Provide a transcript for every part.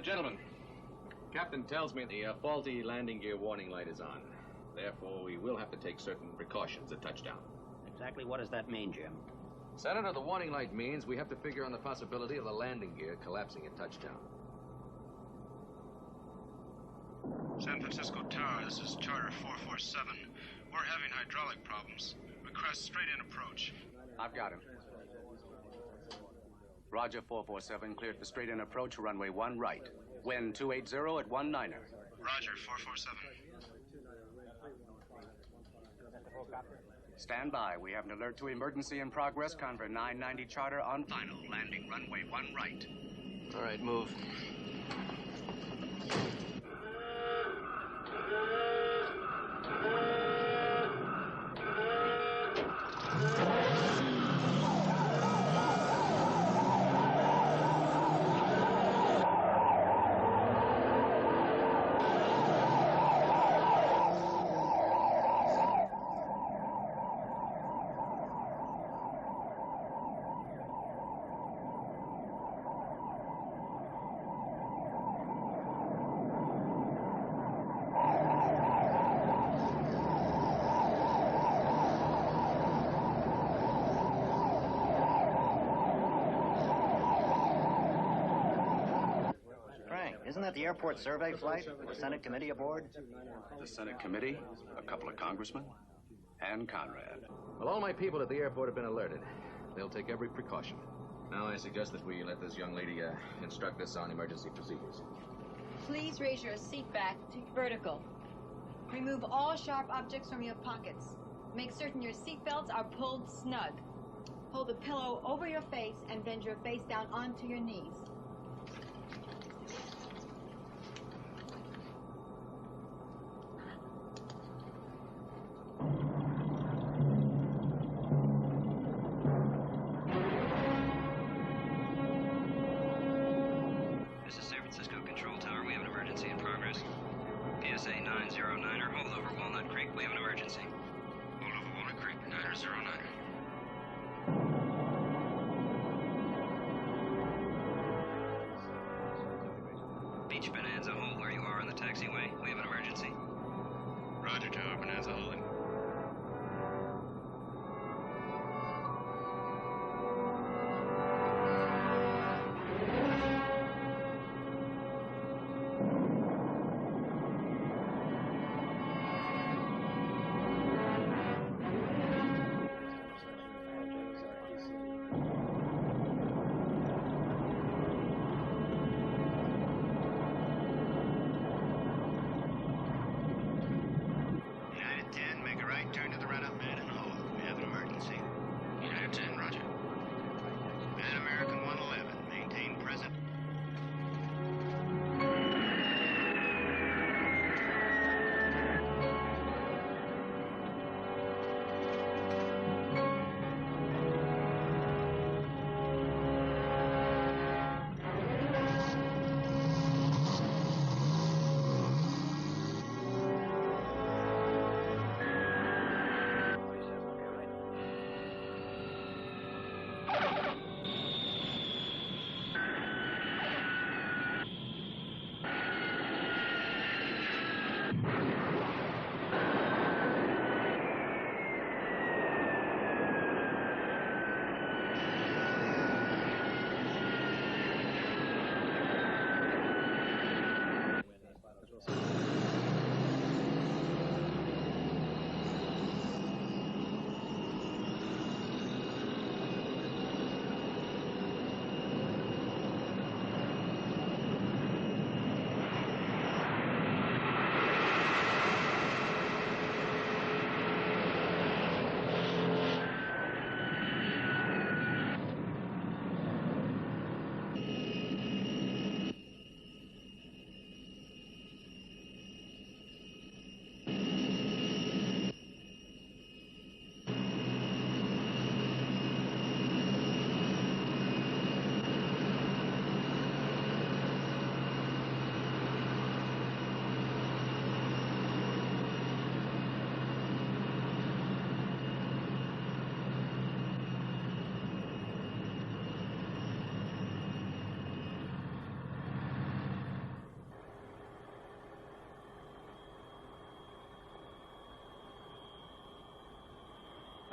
Gentlemen, Captain tells me the faulty landing gear warning light is on. Therefore, we will have to take certain precautions at touchdown. Exactly what does that mean, Jim? Senator, the warning light means we have to figure on the possibility of the landing gear collapsing at touchdown. San Francisco Tower, this is Charter 447. We're having hydraulic problems. Request straight-in approach. I've got him. Roger, 447, cleared for straight-in approach, runway 1 right. Wind 280 at 19er. Roger, 447. Stand by. We have an alert to emergency in progress. Convoy 990 Charter on final. Landing runway 1 right. All right, move. Isn't that the airport survey flight with the Senate committee aboard? The Senate committee, a couple of congressmen, and Conrad. Well, all my people at the airport have been alerted. They'll take every precaution. Now I suggest that we let this young lady instruct us on emergency procedures. Please raise your seat back to vertical. Remove all sharp objects from your pockets. Make certain your seat belts are pulled snug. Hold the pillow over your face and bend your face down onto your knees. PSA 909er, holdover Walnut Creek. We have an emergency. Holdover Walnut Creek, 909er. Beach Bonanza Hole, where you are on the taxiway. We have an emergency. Roger, Tower, Bonanza holding.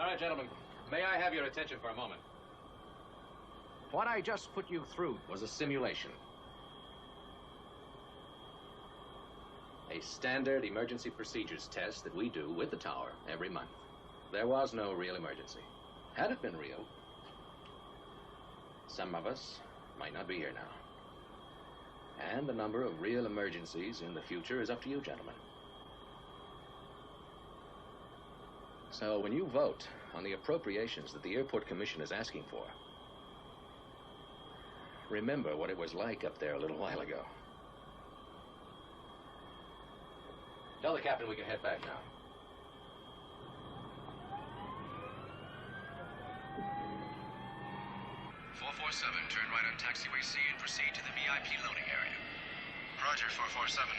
All right, gentlemen. May I have your attention for a moment? What I just put you through was a simulation. A standard emergency procedures test that we do with the tower every month. There was no real emergency. Had it been real, some of us might not be here now. And the number of real emergencies in the future is up to you, gentlemen. So when you vote on the appropriations that the Airport Commission is asking for, remember what it was like up there a little while ago. Tell the captain we can head back now. Turn right on taxiway C and proceed to the VIP loading area. Roger, 447.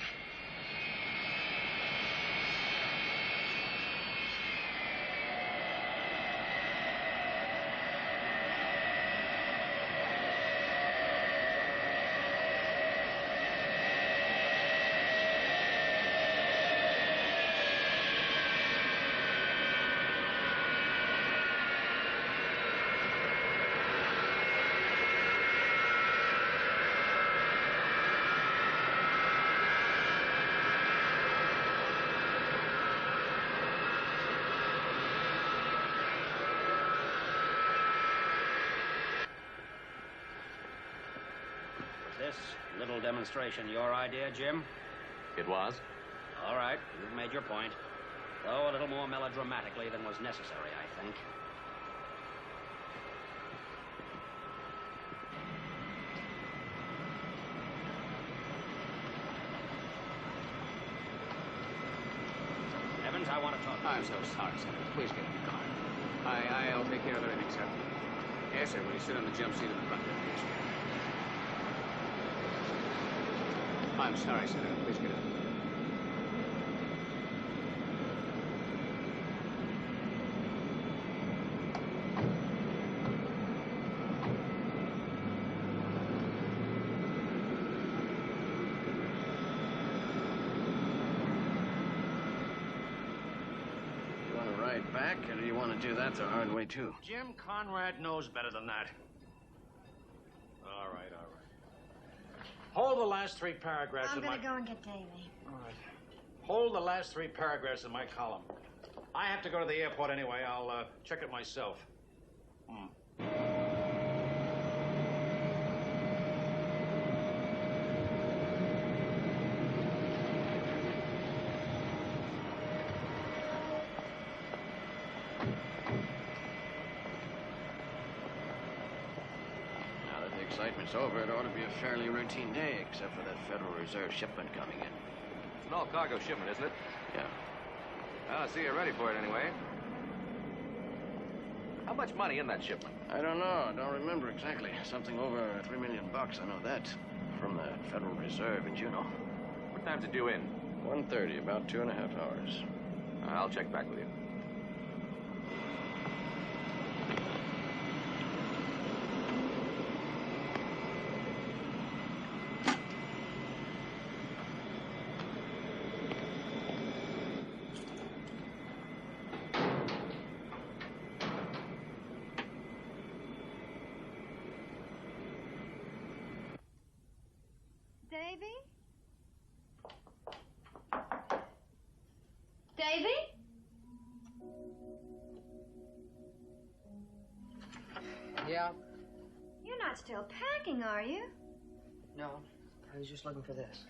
This little demonstration your idea, Jim? It was? All right, you've made your point. Though a little more melodramatically than was necessary, I think. Evans, I want to talk to you. I'm so sorry, Senator. Please get in the car. I'll take care of everything, sir. Yes, sir. Will you sit on the jump seat in the front there, please? I'm sorry, Senator. Please get in. You want to ride back, or do you want to do that the hard way, too? Jim Conrad knows better than that. All right. Hold the last three paragraphs I'm in my... gonna go and get Davy. All right. Hold the last three paragraphs in my column. I have to go to the airport anyway. I'll check it myself. Now that the excitement's over, it ought to be a fairly routine day, except for that Federal Reserve shipment coming in. It's an all-cargo shipment, isn't it? Yeah. Well, I see you're ready for it anyway. How much money in that shipment? I don't know. I don't remember exactly. Something over $3 million, I know that. From the Federal Reserve in Juneau. What time's it due in? 1:30, about 2.5 hours. I'll check back with you. Davy? Davy? Yeah? You're not still packing, are you? No, I was just looking for this.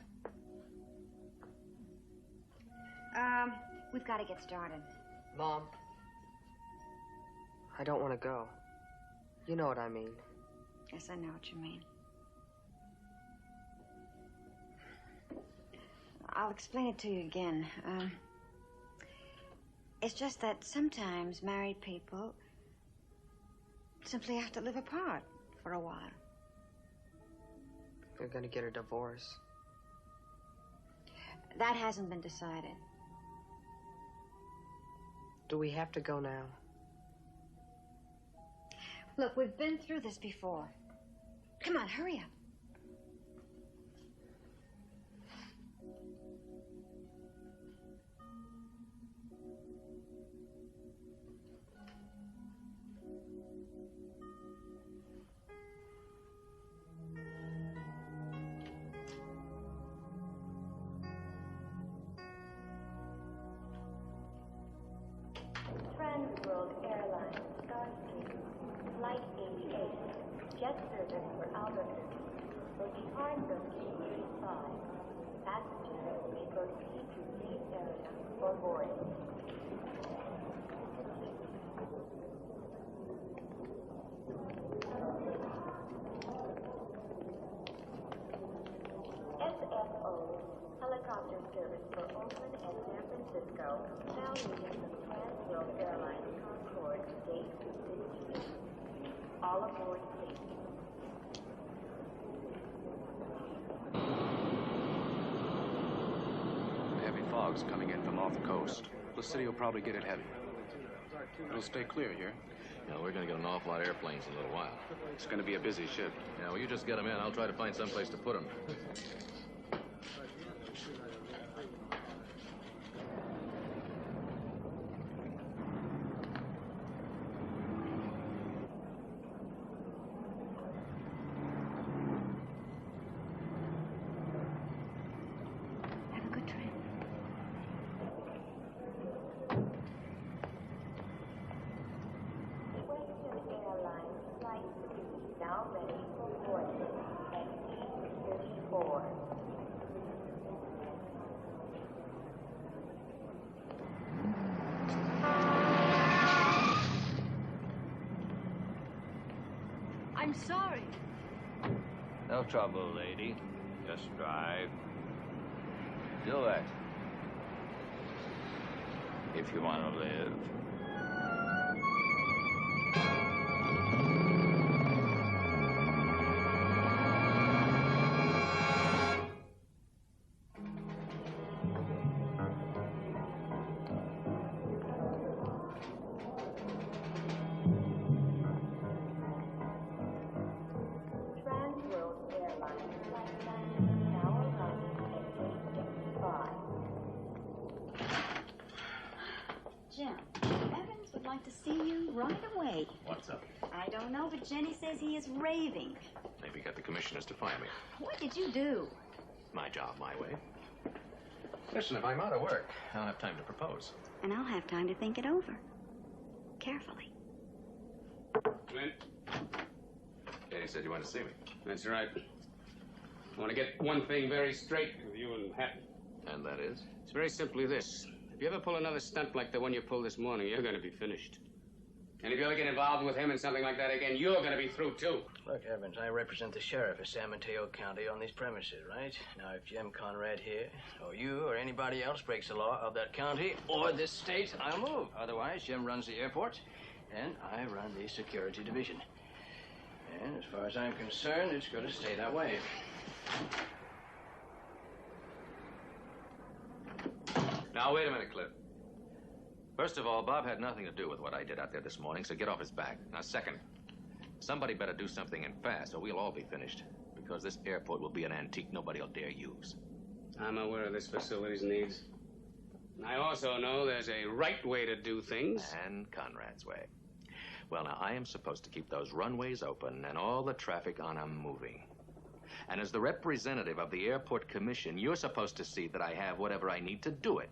We've got to get started. Mom, I don't want to go. You know what I mean. Yes, I know what you mean. I'll explain it to you again. It's just that sometimes married people simply have to live apart for a while. You're gonna get a divorce. That hasn't been decided. Do we have to go now? Look, we've been through this before. Come on, hurry up. service for Albuquerque will depart from T35. Passengers may proceed to seat area for boarding. SFO, helicopter service for Oakland and San Francisco, now leaving from Trans-World Airlines Concorde, gate 58. All aboard, please. Heavy fog's coming in from off the coast. The city will probably get it heavy. It'll stay clear here. Yeah, we're going to get an awful lot of airplanes in a little while. It's going to be a busy shift. Yeah, well, you just get them in. I'll try to find some place to put them. Have a good trip. Western Airlines Flight 2 now ready for boarding at 8:34. I'm sorry. No trouble, lady. Just drive. Do it. If you want to live. Trans-World Airlines Flight 9 now arriving at 8:55. Jim, Evans would like to see you right away. What's up? I don't know, but Jenny says he is raving. Maybe get the commissioners to fire me. What did you do? My job, my way. Listen, if I'm out of work, I'll have time to propose. And I'll have time to think it over. Carefully. Clint? Katie said you wanted to see me. That's right. I want to get one thing very straight with you and Hatton. And that is? It's very simply this. If you ever pull another stunt like the one you pulled this morning, you're going to be finished. And if you ever get involved with him in something like that again, you're going to be through, too. Look, Evans, I represent the sheriff of San Mateo County on these premises, right? Now, if Jim Conrad here, or you, or anybody else breaks the law of that county or this state, I'll move. Otherwise, Jim runs the airport, and I run the security division. And as far as I'm concerned, it's going to stay that way. Now, wait a minute, Cliff. First of all, Bob had nothing to do with what I did out there this morning, so get off his back. Now, second, somebody better do something and fast, or we'll all be finished. Because this airport will be an antique nobody will dare use. I'm aware of this facility's needs. I also know there's a right way to do things. And Conrad's way. Well, now, I am supposed to keep those runways open and all the traffic on them moving. And as the representative of the Airport Commission, you're supposed to see that I have whatever I need to do it.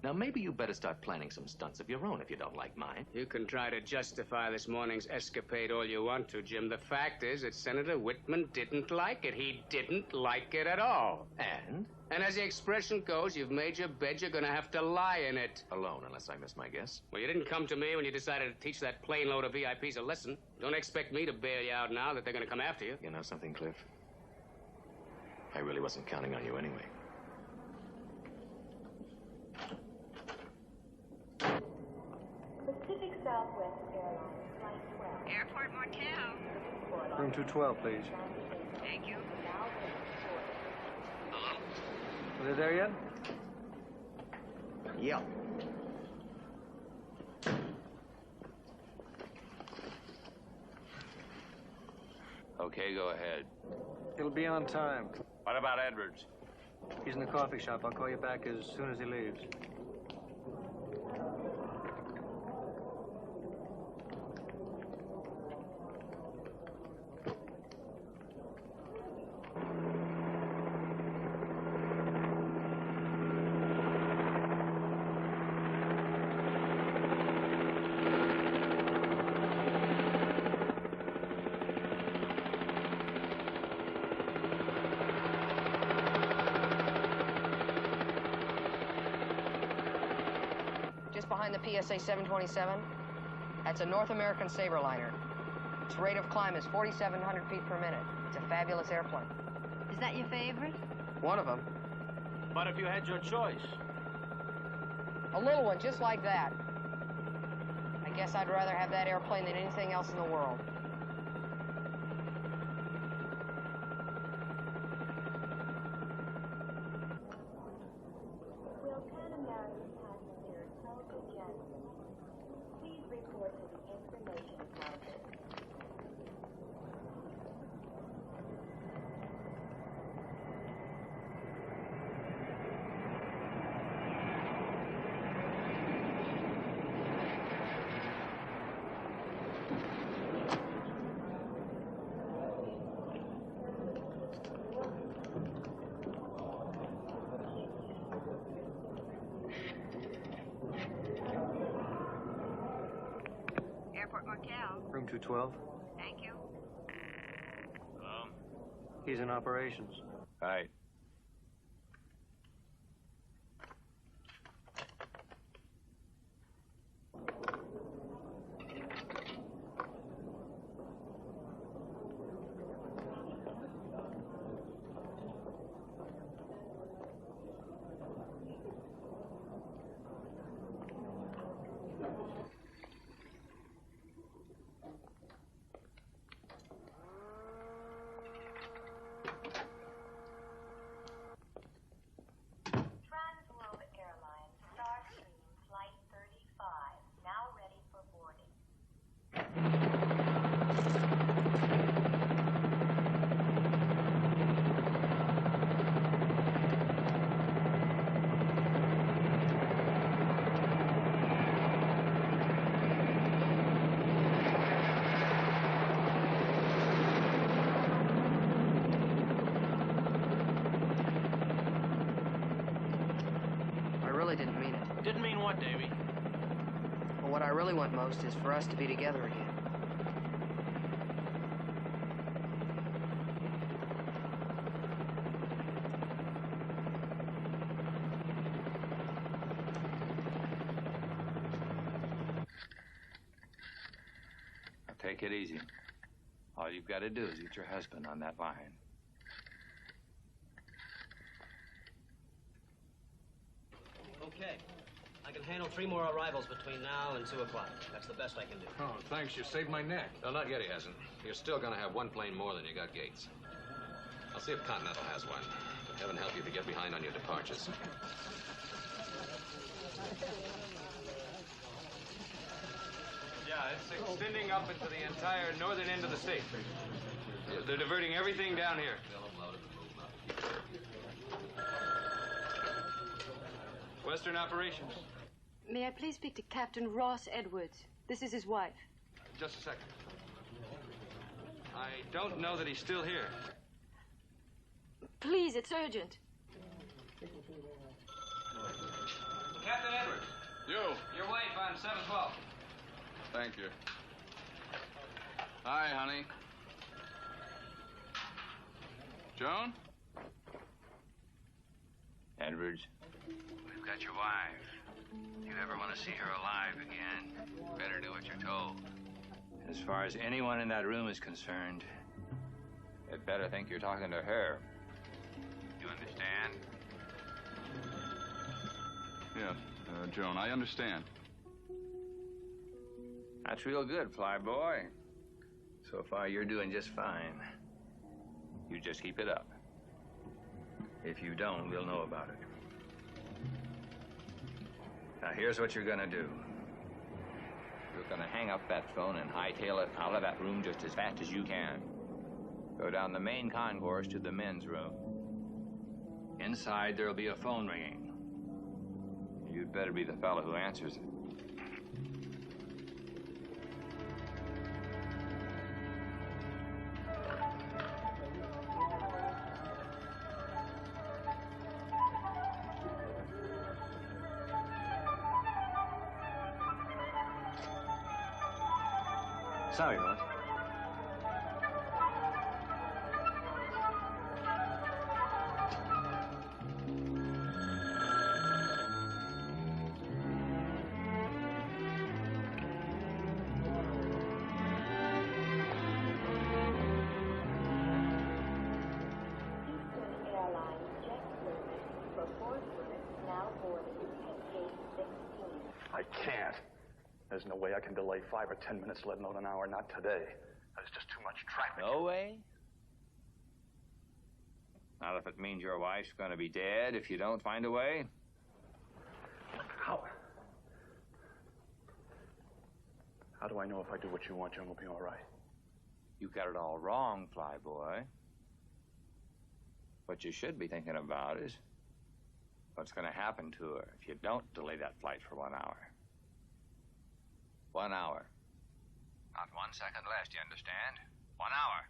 Now, maybe you better start planning some stunts of your own if you don't like mine. You can try to justify this morning's escapade all you want to, Jim. The fact is that Senator Whitman didn't like it. He didn't like it at all. And? And as the expression goes, you've made your bed, you're going to have to lie in it. Alone, unless I miss my guess. Well, you didn't come to me when you decided to teach that plane load of VIPs a lesson. Don't expect me to bail you out now that they're going to come after you. You know something, Cliff? I really wasn't counting on you anyway. Pacific Southwest Airlines Flight 12. Airport Motel. Room 212, please. Thank you. Hello? Are they there yet? Yeah. Okay, go ahead. He'll be on time. What about Edwards? He's in the coffee shop. I'll call you back as soon as he leaves. behind the PSA 727? That's a North American Saberliner. Its rate of climb is 4,700 feet per minute. It's a fabulous airplane. Is that your favorite? One of them. But if you had your choice. A little one just like that. I guess I'd rather have that airplane than anything else in the world. Will Pan American passengers hold the jet? Please report to the information counter. Airport Markel. Room 212. Thank you. He's in operations. Right. Transworld Airlines, Starstream Flight 35, now ready for boarding. I really didn't mean it. Didn't mean what, Davy? But what I really want most is for us to be together again. Now take it easy. All you've got to do is get your husband on that line. Okay. I can handle 3 more arrivals between now and 2 o'clock. That's the best I can do. Oh, thanks. You saved my neck. No, not yet he hasn't. You're still gonna have one plane more than you got gates. I'll see if Continental has one. But heaven help you if you get behind on your departures. Yeah, it's extending up into the entire northern end of the state. They're diverting everything down here. Western operations. May I please speak to Captain Ross Edwards? This is his wife. Just a second. I don't know that he's still here. Please, it's urgent. Captain Edwards. You. Your wife on 712. Thank you. Hi, honey. Joan? Edwards, we've got your wife. If you ever want to see her alive again, better do what you're told. As far as anyone in that room is concerned, you'd better think you're talking to her. You understand? Yes, Joan, I understand. That's real good, flyboy. So far, you're doing just fine. You just keep it up. If you don't, we'll know about it. Now, here's what you're gonna do. You're gonna hang up that phone and hightail it out of that room just as fast as you can. Go down the main concourse to the men's room. Inside, there'll be a phone ringing. You'd better be the fellow who answers it. Sorry, Ross. I can't. There's no way I can delay 5 or 10 minutes, let alone an hour. Not today. There's just too much traffic. No way? Not if it means your wife's going to be dead if you don't find a way? How do I know if I do what you want, Jim will be all right? You got it all wrong, Flyboy. What you should be thinking about is what's going to happen to her if you don't delay that flight for 1 hour. 1 hour. Not 1 second less, you understand? 1 hour.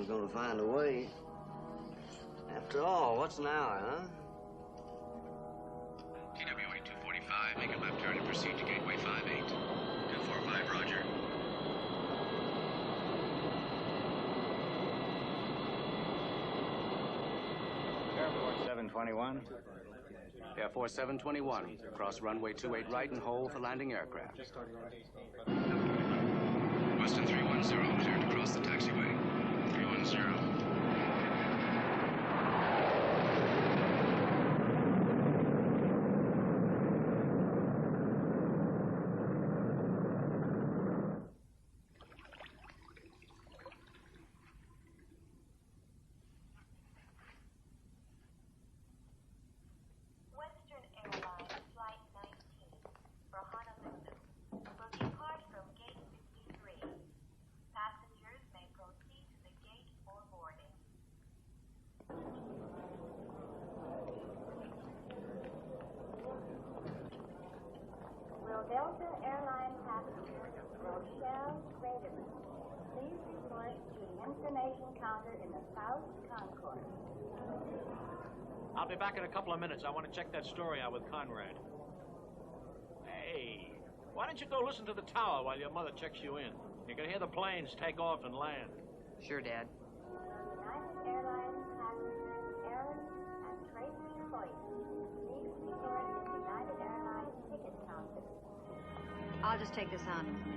Gonna find a way. After all, what's an hour, huh? TWA 245, make a left turn and proceed to Gateway 58. 245, roger. Airport 721. Airport 721. Cross runway 28 right and hold for landing aircraft. Western 310, cleared to cross the taxiway. 310. Delta Airline passenger Rochelle Raderman, please report to the information counter in the South Concourse. I'll be back in a couple of minutes. I want to check that story out with Conrad. Hey, why don't you go listen to the tower while your mother checks you in? You can hear the planes take off and land. Sure, Dad. United Airlines passengers Aaron and Tracy Hoyt, please report to the United Airlines ticket counter. I'll just take this on with me.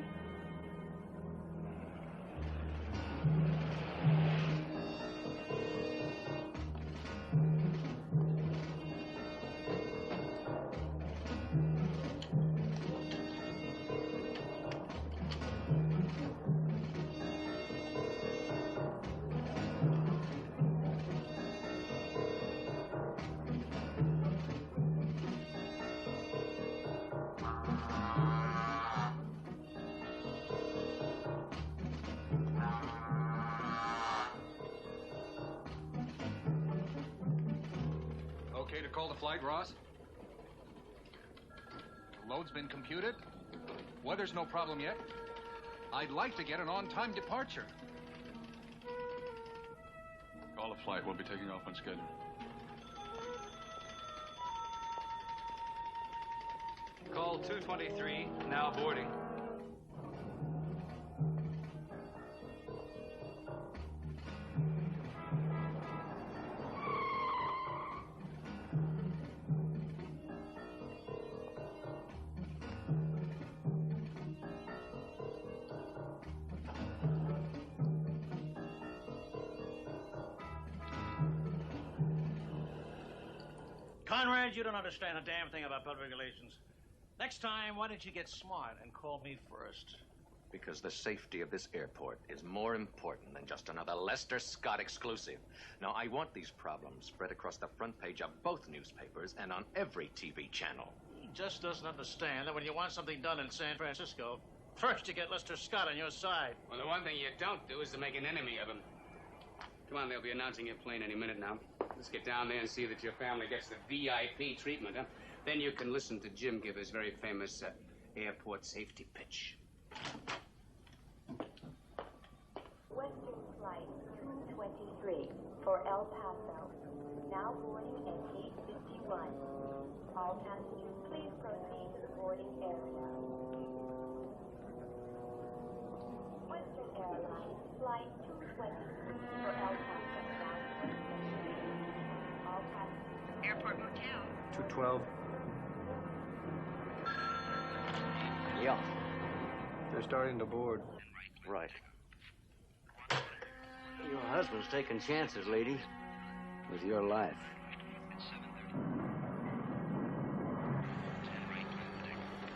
Okay to call the flight, Ross? Load's been computed. Weather's no problem yet. I'd like to get an on-time departure. Call the flight. We'll be taking off on schedule. Call 223, now boarding. Conrad, you don't understand a damn thing about public relations. Next time, why don't you get smart and call me first? Because the safety of this airport is more important than just another Lester Scott exclusive. Now, I want these problems spread across the front page of both newspapers and on every TV channel. He just doesn't understand that when you want something done in San Francisco, first you get Lester Scott on your side. Well, the one thing you don't do is to make an enemy of him. Come on, they'll be announcing your plane any minute now. Let's get down there and see that your family gets the VIP treatment, huh? Then you can listen to Jim give his very famous airport safety pitch. Western Flight 223 for El Paso. Now boarding at gate 51. All passengers, please proceed to the boarding area. Western Airlines Flight 223 for El Paso. Now boarding at gate 51. All passengers. Airport Motel. 212. Yeah. They're starting to board. Right. Your husband's taking chances, lady, with your life.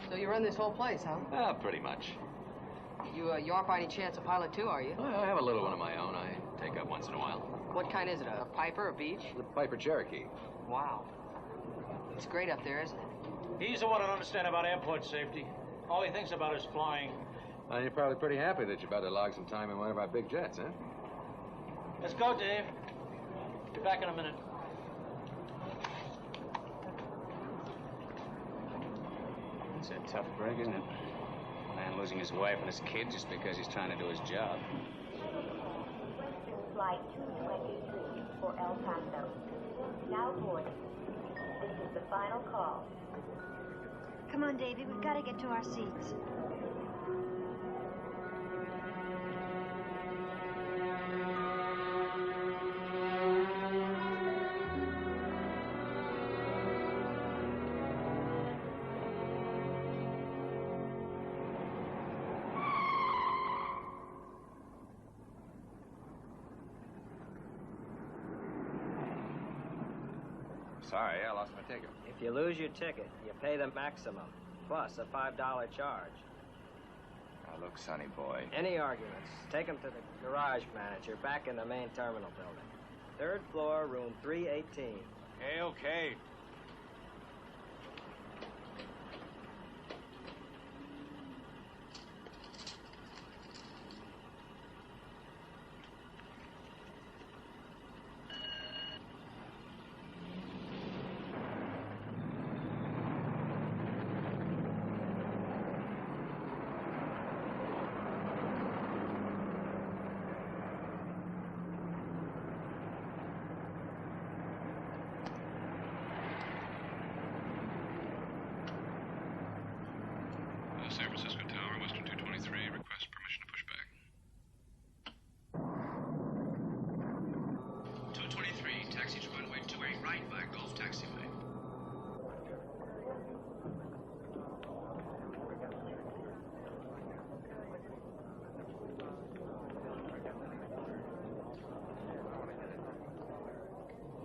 So you run this whole place, huh? Ah, pretty much. You aren't by any chance a pilot too, are you? I have a little one of my own. I take up once in a while. What kind is it? A Piper, a Beach? The Piper Cherokee. Wow. It's great up there, isn't it? He's the one who don't understand about airport safety. All he thinks about is flying. Well, you're probably pretty happy that you're about to log some time in one of our big jets, huh? Let's go, Dave. Be back in a minute. It's a tough break, isn't it? A man losing his wife and his kid just because he's trying to do his job. Western Flight 223 for El Paso. Now boarding. This is the final call. Come on, Davy. We've got to get to our seats. Sorry, I lost my ticket. If you lose your ticket, you pay the maximum, plus a $5 charge. Now, look, sonny boy. Any arguments, take them to the garage manager back in the main terminal building. 3rd floor, room 318. Okay. San Francisco Tower, Western 223, request permission to push back. 223, taxi to runway 28 right by Gulf Taxiway.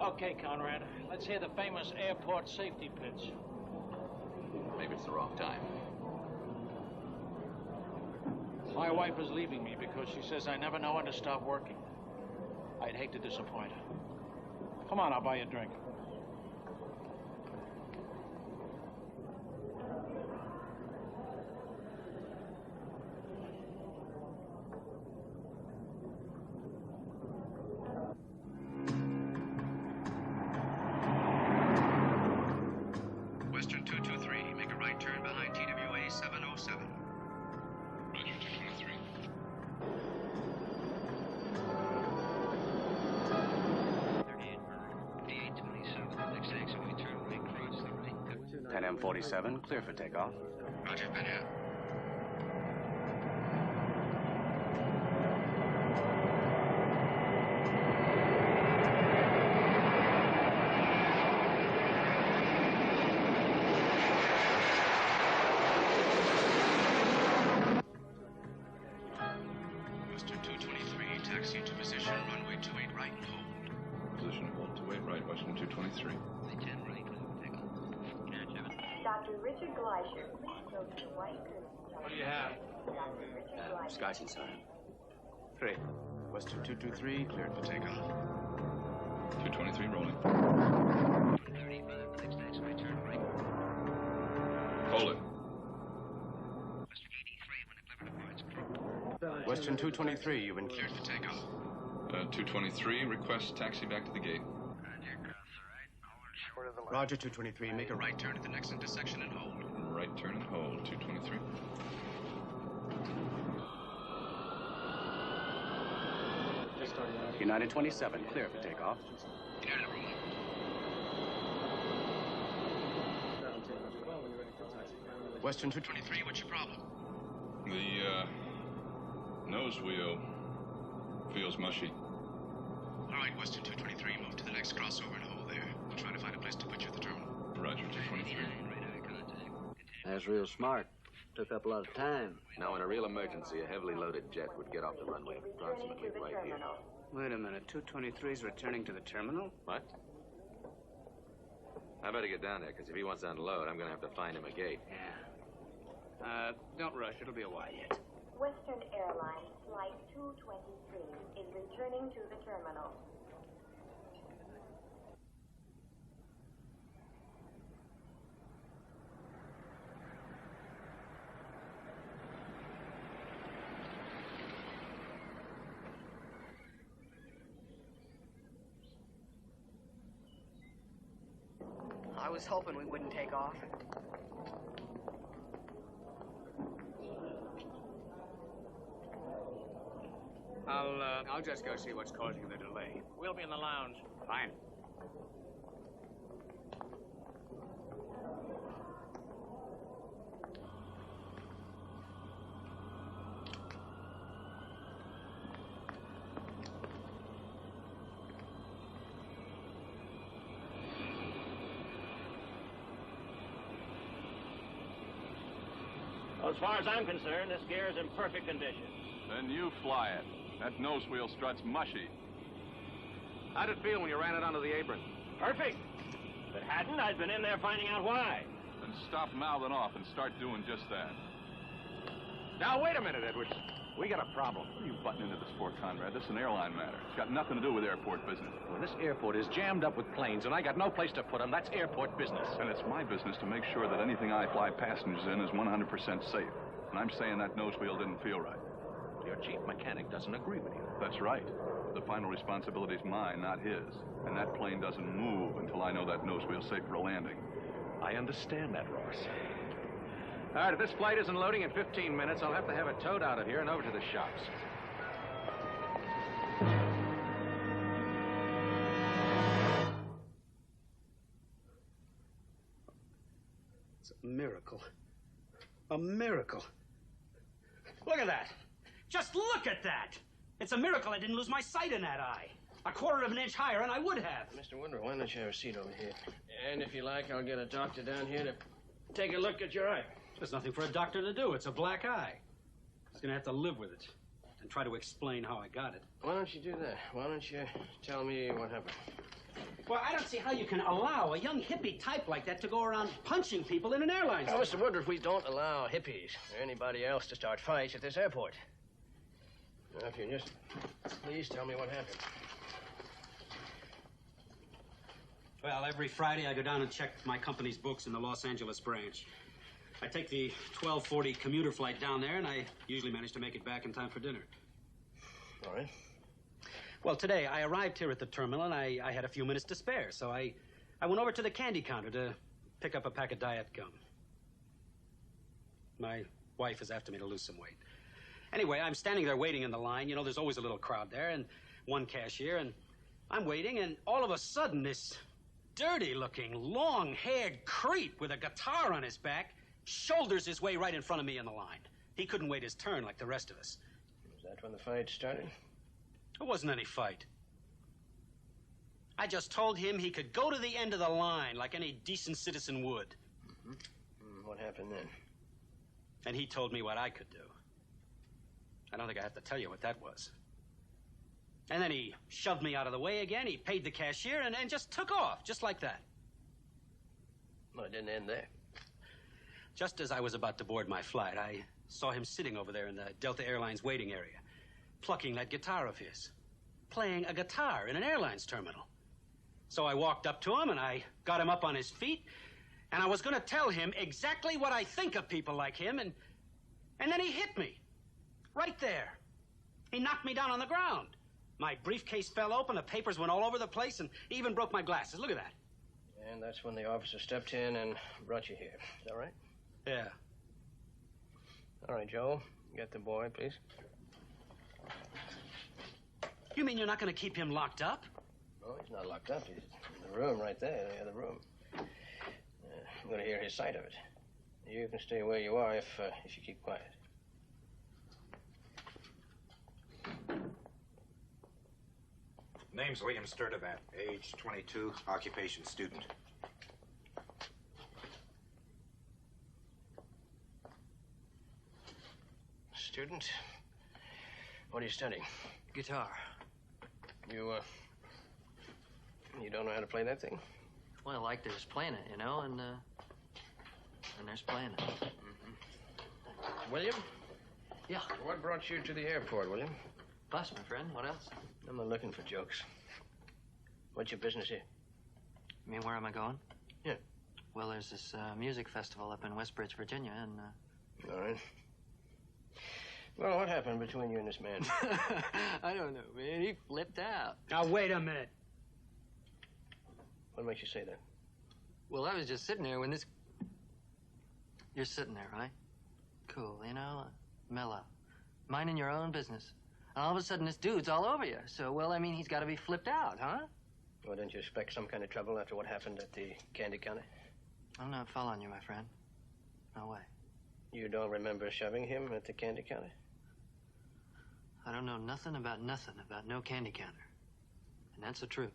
Okay, Conrad. Let's hear the famous airport safety pitch. Maybe it's the wrong time. My wife is leaving me because she says I never know when to stop working. I'd hate to disappoint her. Come on, I'll buy you a drink. Western 223, make a right turn behind TWA 707. Roger, 223. M47, clear for takeoff. Roger, Pernell. Western 223, taxi to position, runway 28 right and hold. Position hold 28 right, Western 223. Dr. Richard Gleischer, please go to the white curtain. What do you have? Dr. Richard Gleischer. Skyson sign. 3. Western 223, cleared for takeoff. 223 rolling. 35, next taxiway, turn right. Hold it. Western 83, when the clever departs. Western 223, you've been cleared for takeoff. 223, request taxi back to the gate. Roger, 223, make a right turn at the next intersection and hold. Right turn and hold, 223. United 27, clear for takeoff. Western 223, what's your problem? The nose wheel feels mushy. All right, Western 223, move to the next crossover and hold there. We'll try to find a place to put you at the terminal. Roger, 223. That's real smart. Took up a lot of time. Now, in a real emergency, a heavily loaded jet would get off the runway approximately right here. Wait a minute, 223's returning to the terminal? What? I better get down there, because if he wants to unload, I'm going to have to find him a gate. Yeah. Don't rush. It'll be a while yet. Western Airlines Flight 223 is returning to the terminal. I was hoping we wouldn't take off. I'll just go see what's causing the delay. We'll be in the lounge. Fine. Well, as far as I'm concerned, this gear is in perfect condition. Then you fly it. That nose wheel strut's mushy. How'd it feel when you ran it onto the apron? Perfect. If it hadn't, I'd been in there finding out why. Then stop mouthing off and start doing just that. Now, wait a minute, Edwards. We got a problem. What are you butting into this for, Conrad? This is an airline matter. It's got nothing to do with airport business. Well, this airport is jammed up with planes, and I got no place to put them. That's airport business. And it's my business to make sure that anything I fly passengers in is 100% safe. And I'm saying that nose wheel didn't feel right. Your chief mechanic doesn't agree with you. That's right. The final responsibility is mine, not his. And that plane doesn't move until I know that nose wheel's safe for a landing. I understand that, Ross. All right, if this flight isn't loading in 15 minutes, I'll have to have it towed out of here and over to the shops. It's a miracle. A miracle. Look at that. Just look at that. It's a miracle I didn't lose my sight in that eye. A quarter of an inch higher, and I would have. Mr. Woodward, why don't you have a seat over here? And if you like, I'll get a doctor down here to take a look at your eye. There's nothing for a doctor to do. It's a black eye. He's going to have to live with it and try to explain how I got it. Why don't you do that? Why don't you tell me what happened? Well, I don't see how you can allow a young hippie type like that to go around punching people in an airline Now, station. Mr. Woodward, we don't allow hippies or anybody else to start fights at this airport. Now, if you just please tell me what happened. Well, every Friday I go down and check my company's books in the Los Angeles branch. I take the 12:40 commuter flight down there, and I usually manage to make it back in time for dinner. All right. Well, today I arrived here at the terminal, and I had a few minutes to spare, so I went over to the candy counter to pick up a pack of diet gum. My wife is after me to lose some weight. Anyway, I'm standing there waiting in the line. You know, there's always a little crowd there, and one cashier, and I'm waiting, and all of a sudden, this dirty-looking, long-haired creep with a guitar on his back shoulders his way right in front of me in the line. He couldn't wait his turn like the rest of us. Was that when the fight started? It wasn't any fight. I just told him he could go to the end of the line like any decent citizen would. What happened then? And he told me what I could do. I don't think I have to tell you what that was. And then he shoved me out of the way again. He paid the cashier and just took off, just like that. Well, it didn't end there. Just as I was about to board my flight, I saw him sitting over there in the Delta Airlines waiting area, plucking that guitar of his, playing a guitar in an airlines terminal. So I walked up to him, and I got him up on his feet, and I was going to tell him exactly what I think of people like him, and then he hit me, right there. He knocked me down on the ground. My briefcase fell open, the papers went all over the place, and he even broke my glasses. Look at that. And that's when the officer stepped in and brought you here. Is that right? Yeah. All right, Joe. Get the boy, please. You mean you're not going to keep him locked up? No, he's not locked up. He's in the room right there, the other room. I'm going to hear his side of it. You can stay where you are if you keep quiet. Name's William Sturdivant, age 22, occupation student. Student? What are you studying? Guitar. You don't know how to play that thing? Well, like there's playing it, you know, and there's playing it. William? Yeah. What brought you to the airport, William? Bus, my friend. What else? I'm not looking for jokes. What's your business here? You mean, where am I going? Yeah. Well, there's this music festival up in Westbridge, Virginia, and... All right. Well, what happened between you and this man? I don't know, man. He flipped out. Now, wait a minute. What makes you say that? Well, I was just sitting there when this... You're sitting there, right? Cool, you know, mellow. Minding your own business. And all of a sudden, this dude's all over you. So, well, I mean, he's got to be flipped out, huh? Well, didn't you expect some kind of trouble after what happened at the candy counter? I'm not fell on you, my friend. No way. You don't remember shoving him at the candy counter? I don't know nothing about no candy counter. And that's the truth.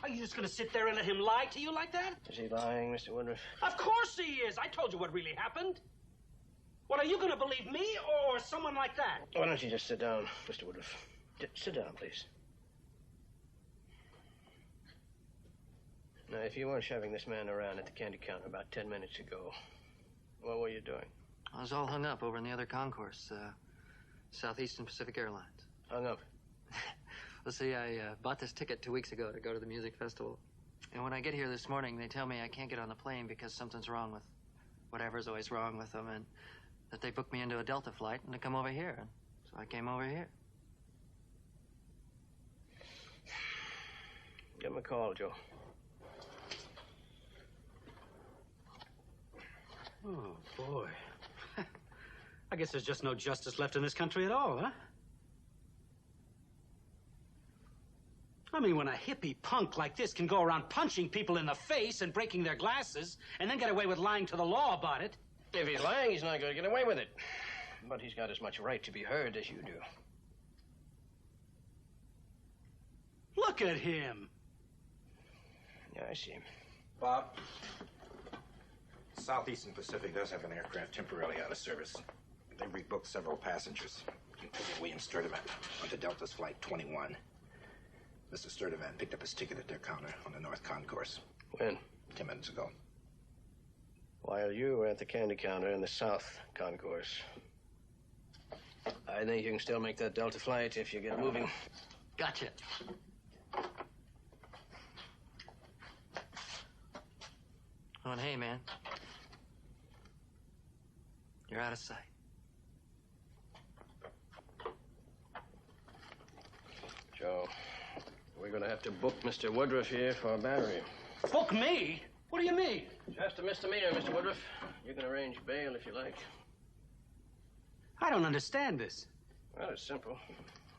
Are you just going to sit there and let him lie to you like that? Is he lying, Mr. Woodruff? Of course he is. I told you what really happened. What, are you going to believe me or someone like that? Why don't you just sit down, Mr. Woodruff? Sit down, please. Now, if you weren't shoving this man around at the candy counter about 10 minutes ago, what were you doing? I was all hung up over in the other concourse, Southeastern Pacific Airlines. Hung up? Well, see, I bought this ticket 2 weeks ago to go to the music festival. And when I get here this morning, they tell me I can't get on the plane because something's wrong with whatever's always wrong with them, and that they booked me into a Delta flight and to come over here. And so I came over here. Give him a call, Joe. Oh, boy. I guess there's just no justice left in this country at all, huh? I mean, when a hippie punk like this can go around punching people in the face and breaking their glasses and then get away with lying to the law about it... If he's lying, he's not going to get away with it. But he's got as much right to be heard as you do. Look at him. Yeah, I see him. Bob, Southeastern Pacific does have an aircraft temporarily out of service. They rebooked several passengers, including William Sturdivant, onto Delta's Flight 21. Mr. Sturdivant picked up his ticket at their counter on the North Concourse. When? 10 minutes ago. While you were at the candy counter in the South Concourse. I think you can still make that Delta flight if you get moving. Gotcha. Oh, and hey, man. You're out of sight. Joe, we're going to have to book Mr. Woodruff here for a battery. Book me? What do you mean? Just a misdemeanor, Mr. Woodruff. You can arrange bail if you like. I don't understand this. Well, it's simple.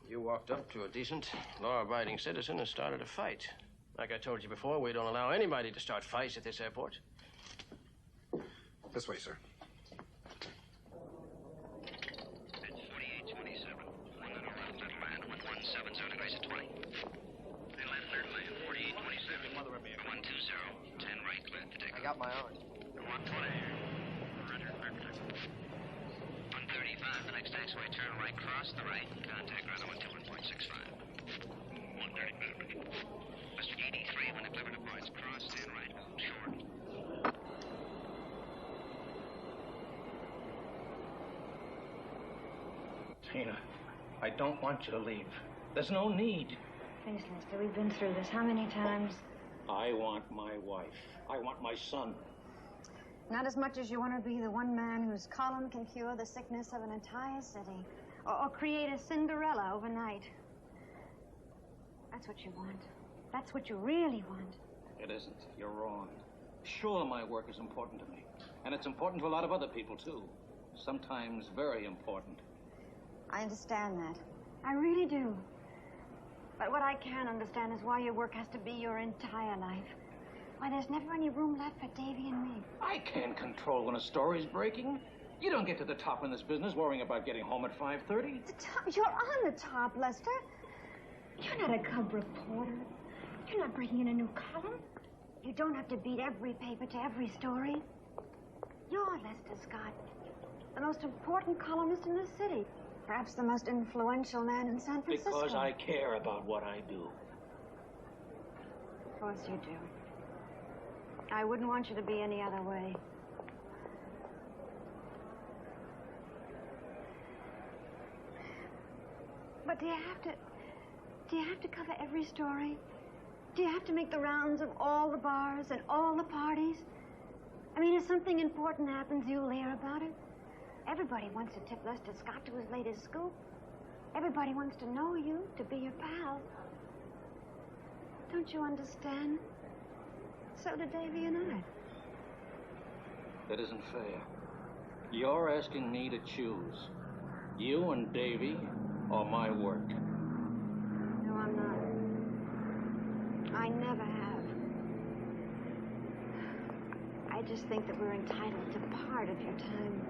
You walked up to a decent, law-abiding citizen and started a fight. Like I told you before, we don't allow anybody to start fights at this airport. This way, sir. It's 4827. 1 around Little Land, 1170 degrees at 20. Inland Third Land, 4827. 120, 10 right, clear to take. I got my own. 120. Roger, 135, the next taxiway, turn right, cross the right, contact runway 21.65. 135. Mr. 83, when the clever departs, cross, stand right, hold short. Tina, I don't want you to leave. There's no need. Please, Lester, we've been through this how many times? I want my wife. I want my son. Not as much as you want to be the one man whose column can cure the sickness of an entire city. Or create a Cinderella overnight. That's what you want. That's what you really want. It isn't. You're wrong. Sure, my work is important to me. And it's important to a lot of other people, too. Sometimes very important. I understand that. I really do. But what I can't understand is why your work has to be your entire life. Why there's never any room left for Davy and me. I can't control when a story's breaking. You don't get to the top in this business worrying about getting home at 5:30. The top? You're on the top, Lester. You're not a cub reporter. You're not bringing in a new column. You don't have to beat every paper to every story. You're Lester Scott, the most important columnist in the city. Perhaps the most influential man in San Francisco. Because I care about what I do. Of course you do. I wouldn't want you to be any other way. But do you have to cover every story? Do you have to make the rounds of all the bars and all the parties? I mean, if something important happens, you'll hear about it. Everybody wants to tip Lester Scott to his latest scoop. Everybody wants to know you, to be your pal. Don't you understand? So do Davy and I. That isn't fair. You're asking me to choose. You and Davy or my work. No, I'm not. I never have. I just think that we're entitled to part of your time.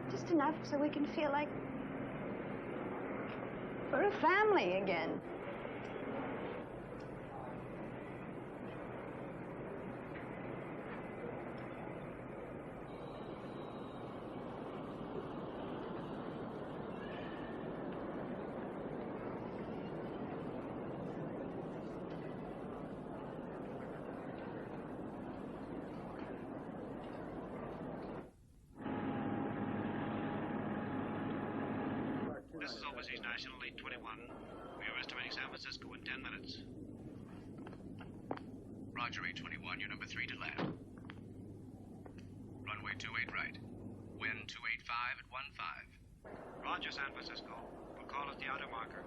Just enough so we can feel like we're a family again. This is Overseas National 821. We are estimating San Francisco in 10 minutes. Roger, 821. You're number 3 to land. Runway 28 right. Wind 285 at 15. Roger, San Francisco. We'll call it the outer marker.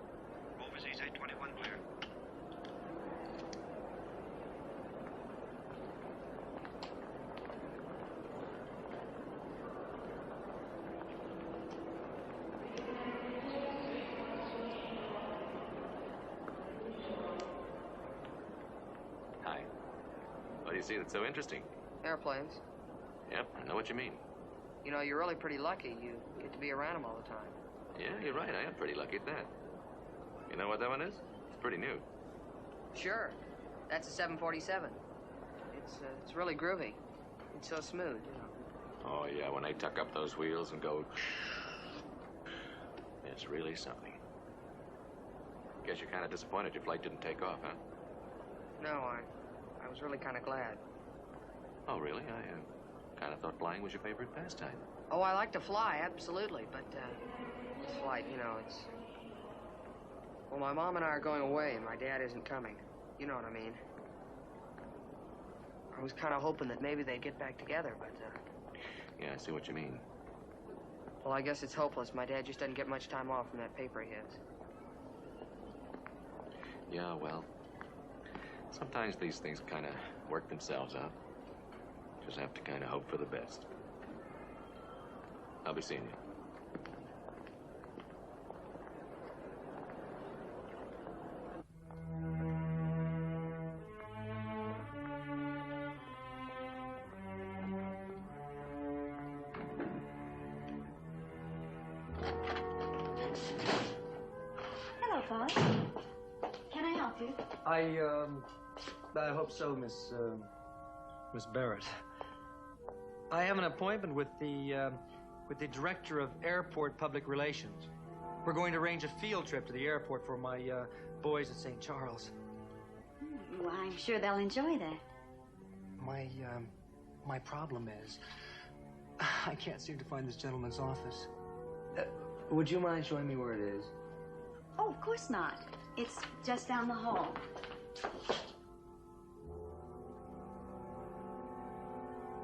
Overseas 821 clear. What do you see that's so interesting? Airplanes. Yep, I know what you mean. You know, you're really pretty lucky. You get to be around them all the time. Yeah, you're right. I am pretty lucky at that. You know what that one is? It's pretty new. Sure. That's a 747. It's really groovy. It's so smooth, you know. Oh, yeah, when they tuck up those wheels and go... It's really something. Guess you're kind of disappointed your flight didn't take off, huh? No, I was really kind of glad. Oh, really? I kind of thought flying was your favorite pastime. Oh, I like to fly, absolutely, but this flight, you know, it's... Well, my mom and I are going away, and my dad isn't coming. You know what I mean. I was kind of hoping that maybe they'd get back together, but... Yeah, I see what you mean. Well, I guess it's hopeless. My dad just doesn't get much time off from that paper he has. Yeah, well... Sometimes these things kind of work themselves out. Just have to kind of hope for the best. I'll be seeing you. Hello, Bob. Can I help you? I hope so, Miss Barrett. I have an appointment with the director of airport public relations. We're going to arrange a field trip to the airport for my boys at St. Charles. Well, I'm sure they'll enjoy that. My problem is, I can't seem to find this gentleman's office. Would you mind showing me where it is? Oh, of course not. It's just down the hall.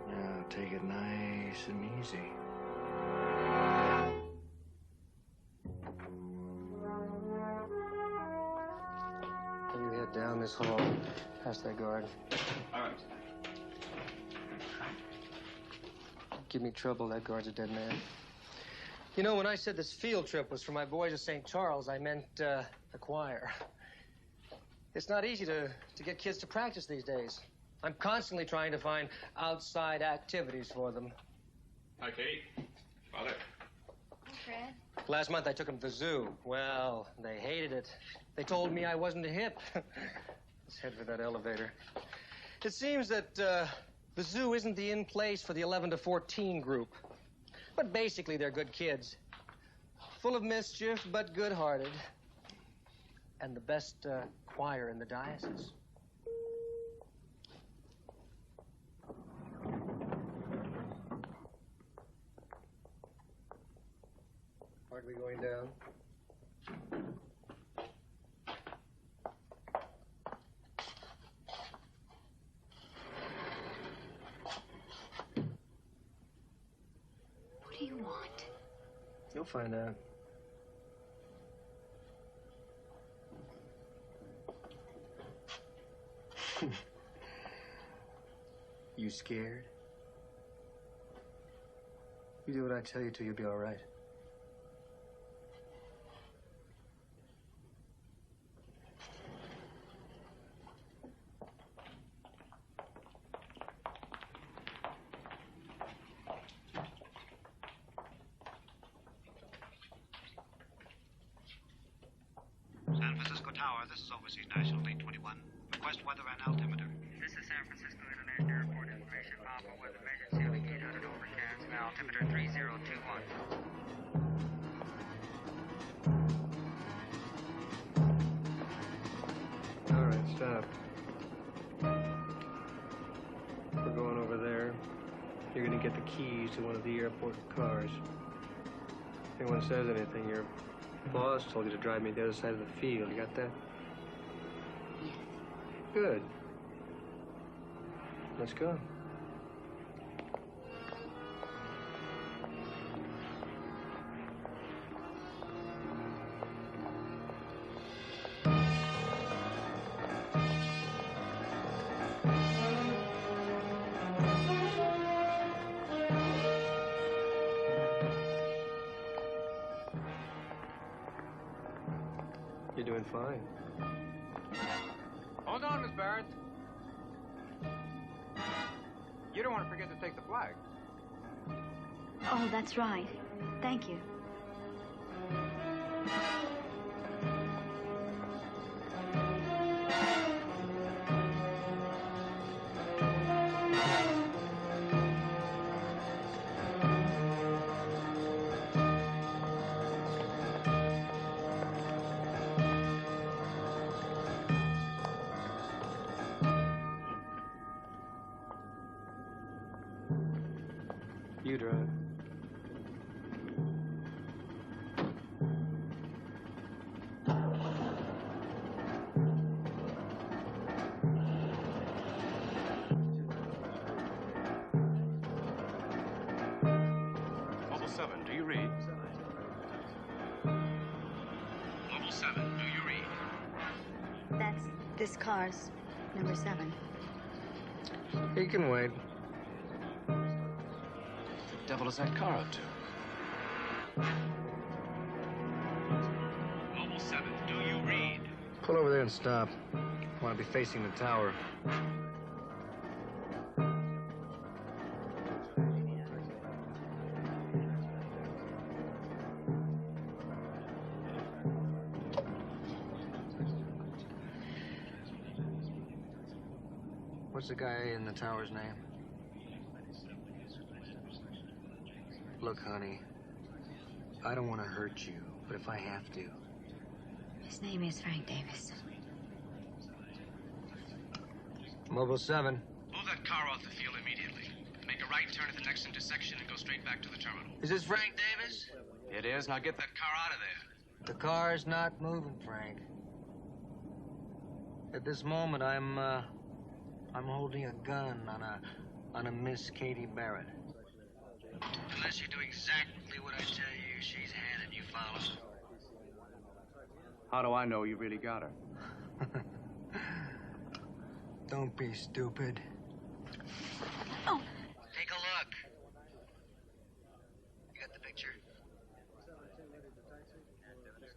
Now, take it nice and easy. You head down this hall, past that guard. All right. give me trouble. That guard's a dead man. You know, when I said this field trip was for my boys at St. Charles, I meant the choir. It's not easy to get kids to practice these days. I'm constantly trying to find outside activities for them. Hi, Katie. Father. Hi, Fred. Last month I took them to the zoo. Well, they hated it. They told me I wasn't hip. Let's head for that elevator. It seems that the zoo isn't the in place for the 11 to 14 group. But basically, they're good kids. Full of mischief, but good-hearted. And the best choir in the diocese. Hardly going down. What do you want? You'll find out. You scared? You do what I tell you to, you'll be all right. San Francisco Tower, this is Overseas National 821. Request weather and altimeter. This is San Francisco International Airport information. Papa weather measured ceiling 800 overcast and altimeter 3021. All right, stop. We're going over there. You're gonna get the keys to one of the airport cars. If anyone says anything, your boss told you to drive me to the other side of the field. You got that? Yes. Good. Let's go. You're doing fine. Hold on, Miss Barrett. You don't want to forget to take the flag. Oh, that's right. Thank you. You drive. Mobile 7, do you read? Mobile 7, do you read? That's this car's number 7. He can wait. The devil is that car up to? Mobile 7, do you read? Pull over there and stop. I want to be facing the tower. What's the guy in the tower's name? Look, honey, I don't want to hurt you, but if I have to. His name is Frank Davis. Mobile 7. Move that car off the field immediately. Make a right turn at the next intersection and go straight back to the terminal. Is this Frank Davis? It is. Now get that car out of there. The car's not moving, Frank. At this moment, I'm holding a gun on a Miss Katie Barrett. Unless you do exactly what I tell you, she's handed you follow. How do I know you really got her? Don't be stupid. Oh. Take a look.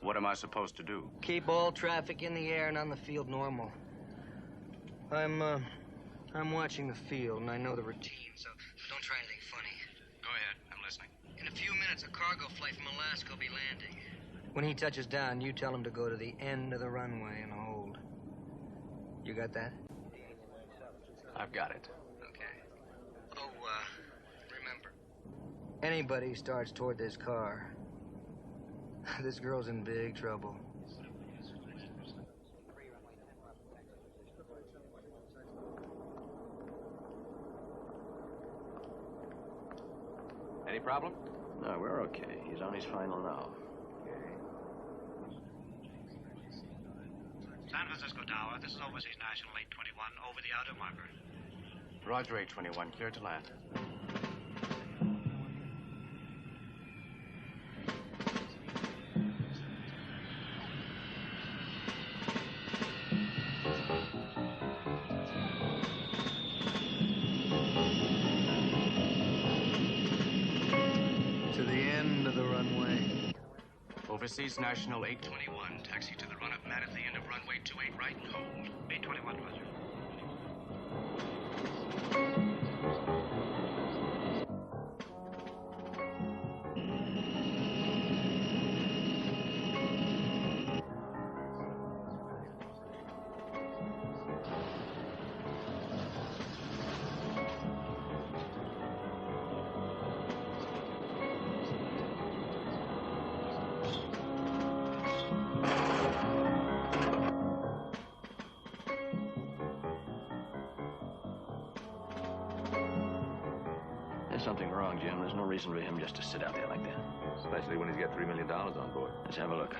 What am I supposed to do? Keep all traffic in the air and on the field normal. I'm watching the field, and I know the routine, so don't try anything funny. Go ahead. I'm listening. In a few minutes, a cargo flight from Alaska will be landing. When he touches down, you tell him to go to the end of the runway and hold. You got that? I've got it. Okay. Oh, remember, anybody starts toward this car, this girl's in big trouble. Any problem? No, we're okay. He's on his final now. San Francisco Tower, this is Overseas National 821, over the outer marker. Roger, 821. Clear to land. To the end of the runway. Overseas National 821. Taxi to the run-up mat at the end of runway 28 right and hold. 821, Roger. There's something wrong, Jim. There's no reason for him just to sit out there like that. Especially when he's got $3 million on board. Let's have a look.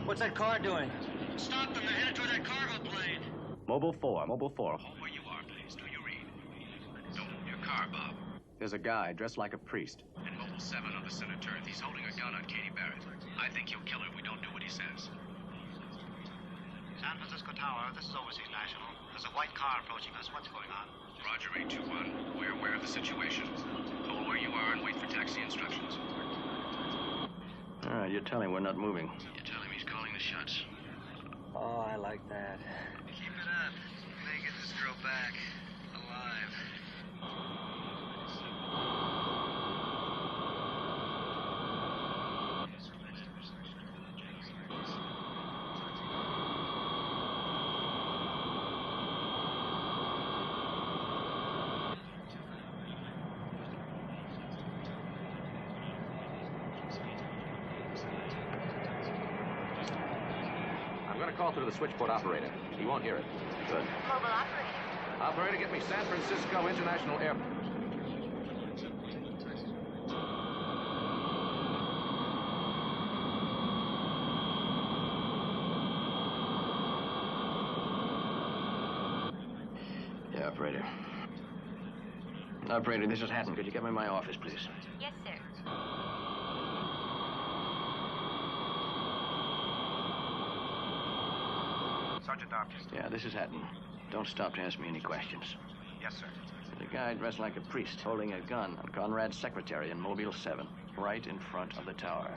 What's that car doing? Stop them. They're headed toward that cargo plane. Mobile 4. Hold where you are, please. Do you read? No, your car, Bob. There's a guy dressed like a priest. And Mobile 7 on the center turret. He's holding a gun on Katie Barrett. I think he'll kill her if we don't do what he says. San Francisco Tower, this is Overseas National. There's a white car approaching us. What's going on? Roger, 821. We're aware of the situation. Hold where you are and wait for taxi instructions. All right, you're telling we're not moving. You tell him he's calling the shots. Oh, I like that. Keep it up. May get this girl back. Alive. I'm going to call through the switchboard operator. He won't hear it. Good. Mobile operator. Operator, get me San Francisco International Airport. Yeah, operator. Operator, this is Hatton. Could you get me in my office, please? Yes, sir. Sergeant Hopkins. Yeah, this is Hatton. Don't stop to ask me any questions. Yes, sir. There's a guy dressed like a priest holding a gun on Conrad's secretary in Mobile 7, right in front of the tower.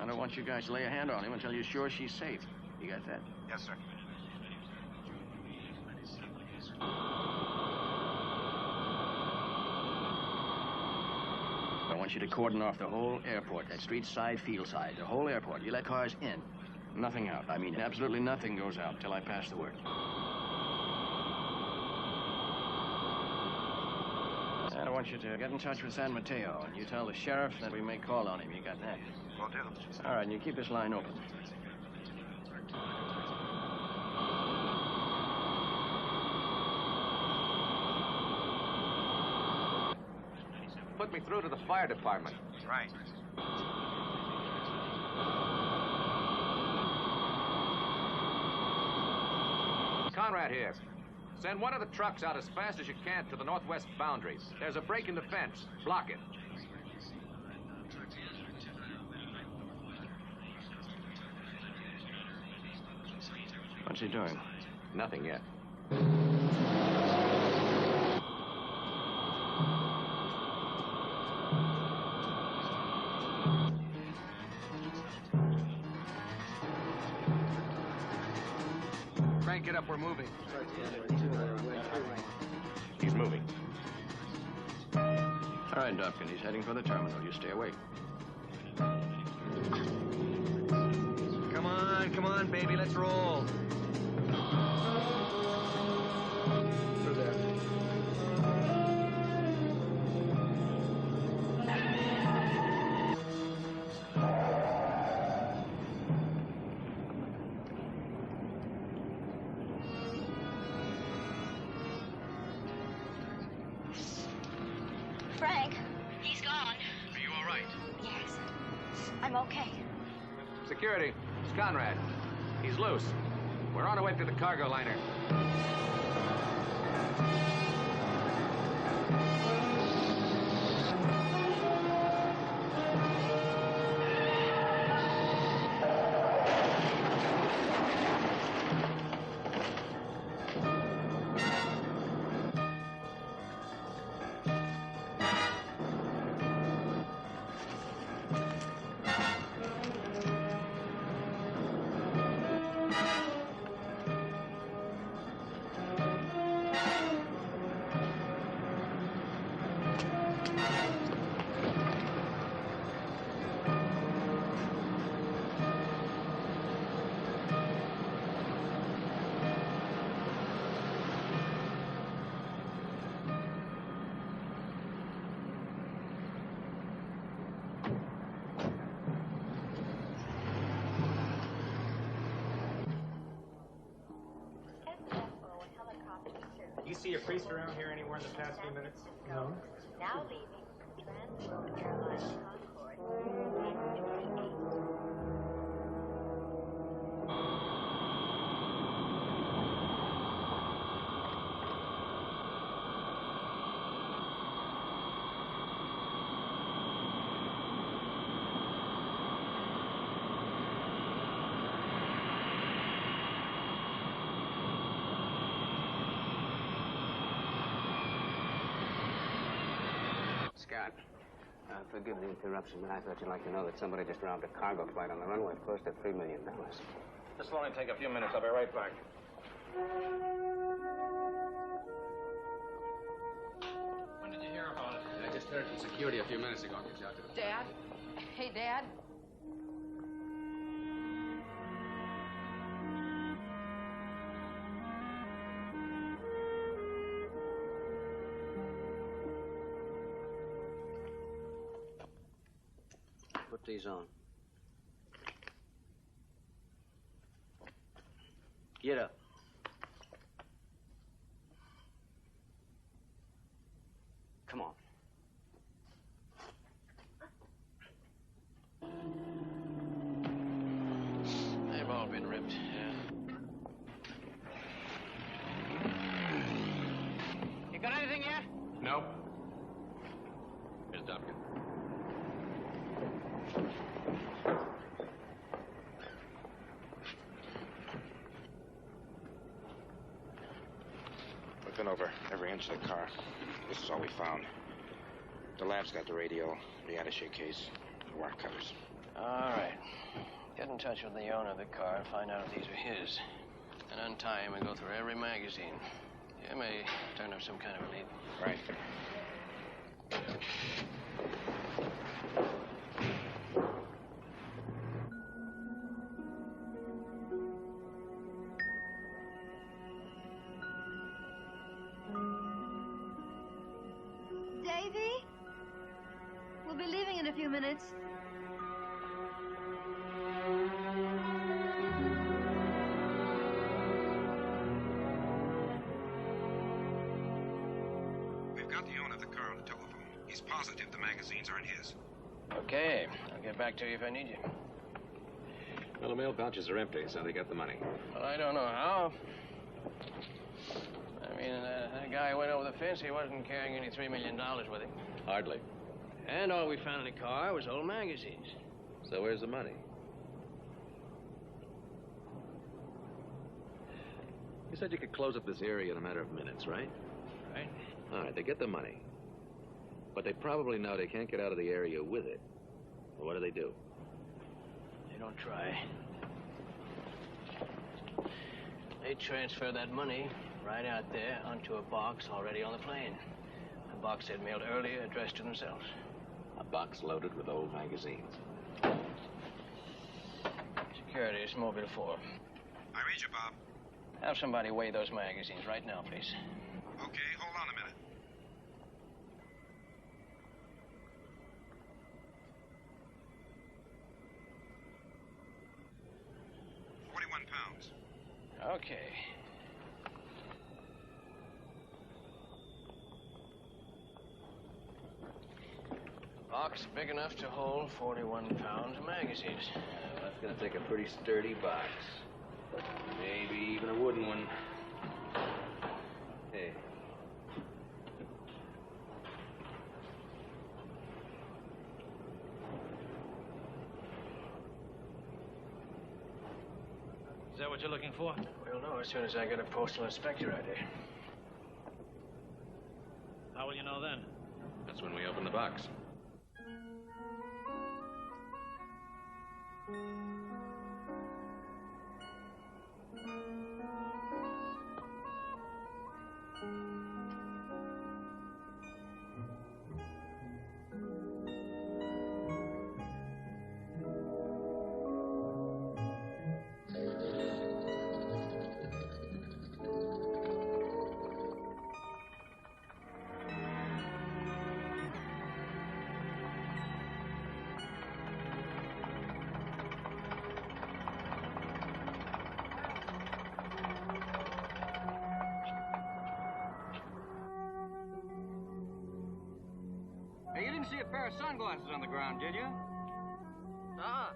I don't want you guys to lay a hand on him until you're sure she's safe. You got that? Yes, sir. I want you to cordon off the whole airport, that street side, field side, the whole airport. You let cars in, nothing out. I mean, absolutely nothing goes out till I pass the word. And I want you to get in touch with San Mateo, and you tell the sheriff that we may call on him. You got that? Will do. All right, and you keep this line open. Put me through to the fire department. Right. Conrad here. Send one of the trucks out as fast as you can to the northwest boundary. There's a break in the fence. Block it. What's he doing? Nothing yet. Crank it up, we're moving. He's moving. All right, Dopkin, he's heading for the terminal. You stay awake. Come on, baby, let's roll. Through there. Frank, he's gone. Are you all right? Yes, I'm okay. Security, it's Conrad. He's loose. We're on our way to the cargo liner. You see a priest around here anywhere in the past few minutes? No. Now leaving Transworld Airlines Concord, gate 58. Scott, forgive the interruption, but I thought you'd like to know that somebody just robbed a cargo flight on the runway close to $3 million. This will only take a few minutes. I'll be right back. When did you hear about it? I just heard from security a few minutes ago. Gives you out to the... Dad? Hey, Dad? Put these on. Get up. Come on. They've all been ripped, yeah. You got anything yet? Nope. Here's Dopkin. We've been over every inch of the car. This is all we found. The lab's got the radio, the attaché case, the wire cutters. All right. Get in touch with the owner of the car and find out if these are his. And untie him and go through every magazine. You may turn up some kind of a lead. Right. Davy? We'll be leaving in a few minutes. We've got the owner of the car on the telephone. He's positive the magazines aren't his. Okay. I'll get back to you if I need you. Well, the mail pouches are empty, so they got the money. Well, I don't know how. I mean, that guy went over the fence. He wasn't carrying any $3 million with him. Hardly. And all we found in the car was old magazines. So where's the money? You said you could close up this area in a matter of minutes, right? Right. All right, they get the money. But they probably know they can't get out of the area with it. Well, what do? They don't try. They transfer that money right out there onto a box already on the plane. A box they'd mailed earlier addressed to themselves. A box loaded with old magazines. Security, it's Mobile 4. I read you, Bob. Have somebody weigh those magazines right now, please. Okay, hold on a minute. £41. Okay. Box big enough to hold 41 pounds of magazines. That's gonna take a pretty sturdy box. Maybe even a wooden one. Hey. Is that what you're looking for? We'll know as soon as I get a postal inspector out here. How will you know then? That's when we open the box. Hey, you didn't see a pair of sunglasses on the ground, did you? Uh-uh.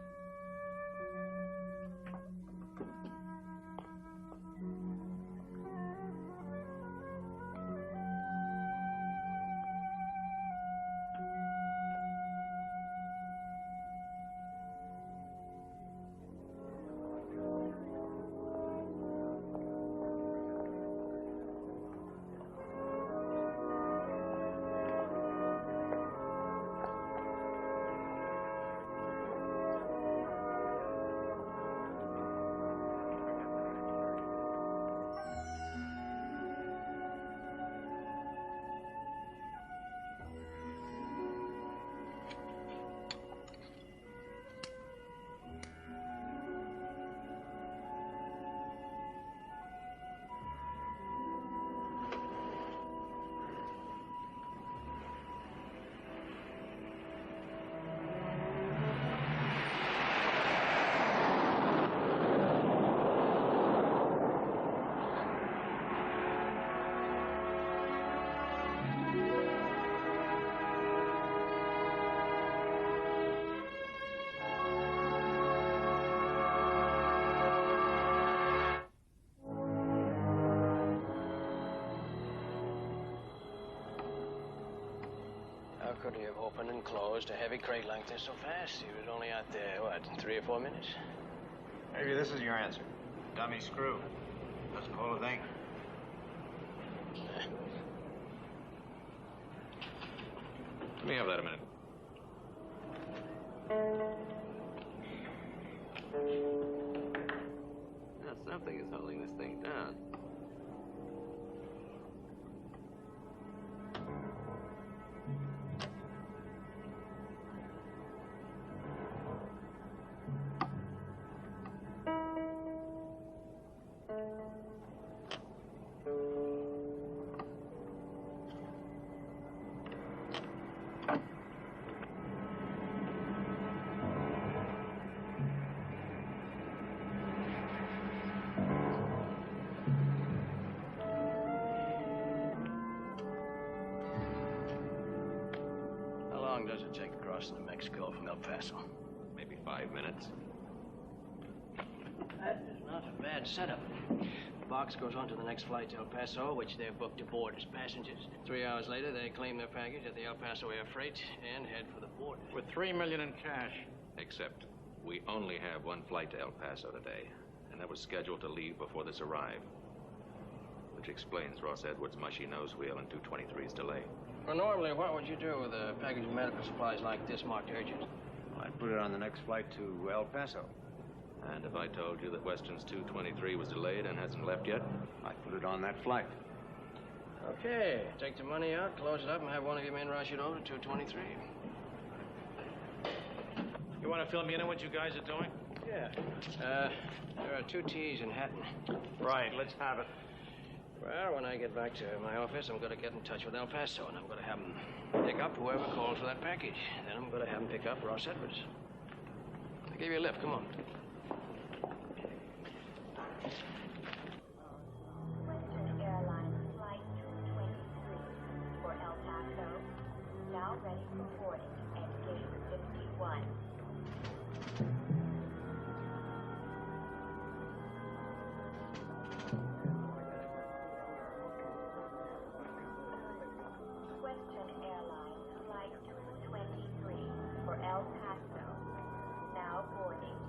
How could he have opened and closed a heavy crate like this so fast? He was only out there, what, in 3 or 4 minutes? Maybe this is your answer. Dummy screw. Doesn't hold a thing. Let me have that a minute. Now, something is holding this thing down. How long does it take to cross into Mexico from El Paso? Maybe 5 minutes. That is not a bad setup. The box goes on to the next flight to El Paso, which they're booked aboard as passengers. 3 hours later, they claim their package at the El Paso air freight and head for the border. With $3 million in cash. Except we only have one flight to El Paso today, and that was scheduled to leave before this arrived. which explains Ross Edwards' mushy nose wheel and 223's delay. Well, normally, what would you do with a package of medical supplies like this marked urgent? Well, I'd put it on the next flight to El Paso. And if I told you that Western's 223 was delayed and hasn't left yet? I'd put it on that flight. Okay, take the money out, close it up, and have one of your men rush it over to 223. You want to fill me in on what you guys are doing? Yeah. There are 2 T's in Hatton. Right, let's have it. Well, when I get back to my office, I'm going to get in touch with El Paso, and I'm going to have them pick up whoever calls for that package. Then I'm going to have them pick up Ross Edwards. I'll give you a lift. Come on. Western Airlines Flight 223 for El Paso, now ready for boarding at gate 51. Western Airlines Flight 223 for El Paso, now boarding.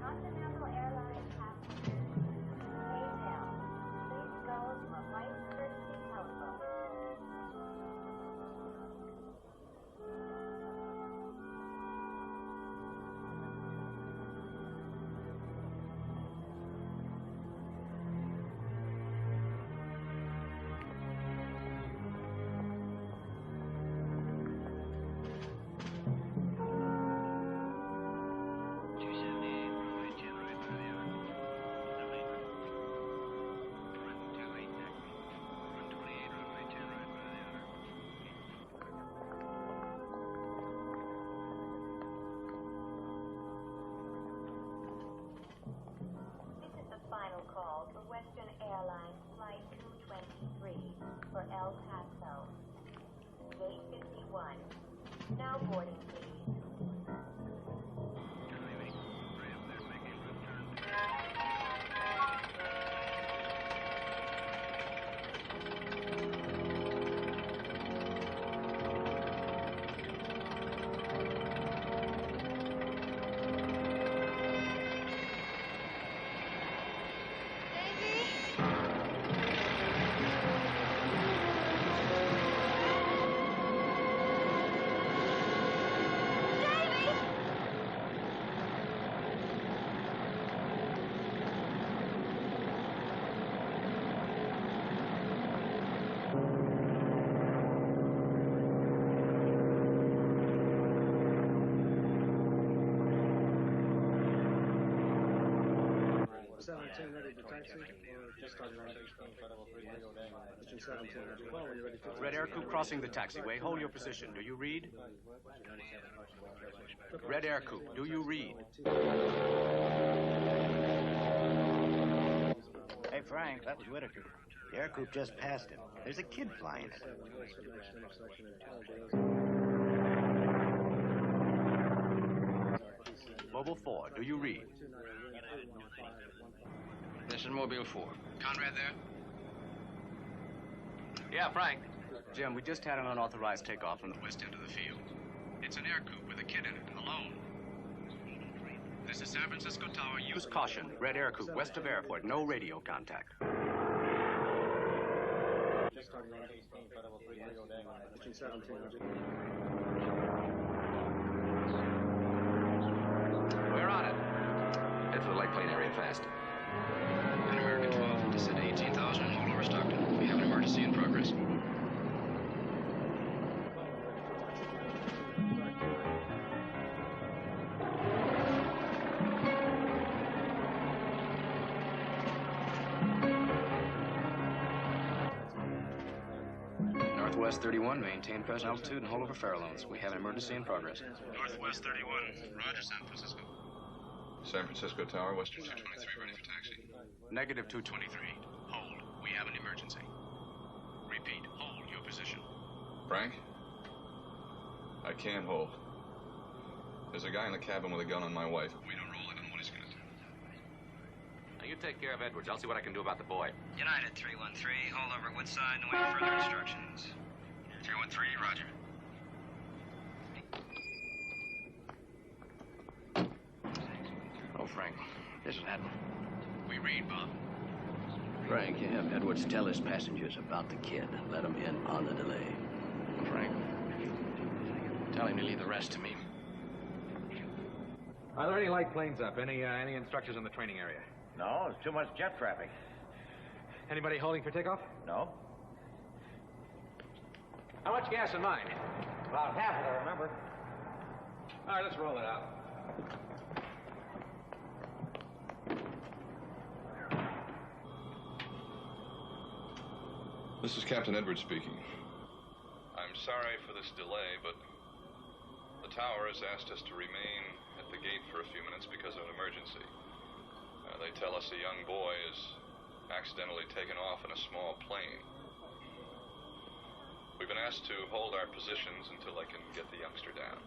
Continental Airlines passengers, stay down. Please go to a white courtesy telephone. This is the final call for Western Airlines Flight 223 for El Paso. Gate 51. Now boarding, please. Red Air Coupe crossing the taxiway. Hold your position. Do you read? Red Air Coupe, do you read? Hey, Frank, that was Whitaker. The air coupe just passed him. There's a kid flying it. Mobile 4, do you read? This is Mobile 4. Conrad there? Yeah, Frank. Jim, we just had an unauthorized takeoff from the west end of the field. It's an air coupe with a kid in it, alone. This is San Francisco Tower. Use caution. Red Air Coupe, west of airport. No radio contact. We're on it. Head for the light plane area fast. An American 12, descend to 18,000 and hold over Stockton. We have an emergency in progress. Northwest 31, maintain present altitude and hold over Farallones. We have an emergency in progress. Northwest 31. Roger, San Francisco. San Francisco Tower, Western 223, ready for taxi. Negative 223. Hold. We have an emergency. Repeat. Hold your position. Frank? I can't hold. There's a guy in the cabin with a gun on my wife. If we don't roll, I don't know what he's gonna do. Now, you take care of Edwards. I'll see what I can do about the boy. United 313, hold over Woodside and wait for further instructions. 313, roger. This'll happen. We read, Bob. Frank, you have Edwards tell his passengers about the kid. Let him in on the delay. Frank, tell him to leave the rest to me. Are there any light planes up? Any instructors in the training area? No, there's too much jet traffic. Anybody holding for takeoff? No. How much gas in mine? About half of it, remember? All right, let's roll it out. This is Captain Edwards speaking. I'm sorry for this delay, but the tower has asked us to remain at the gate for a few minutes because of an emergency. They tell us a young boy is accidentally taken off in a small plane. We've been asked to hold our positions until I can get the youngster down.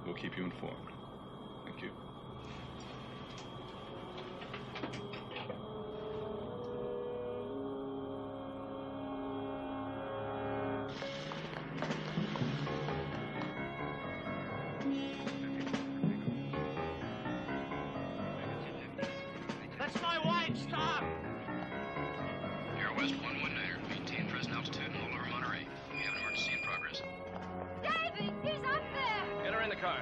We'll keep you informed. Thank you. That's my wife! Stop! Air West 119er. Maintain present altitude and hold over Monterey. We have an emergency in progress. Davy, he's up there! Get her in the car.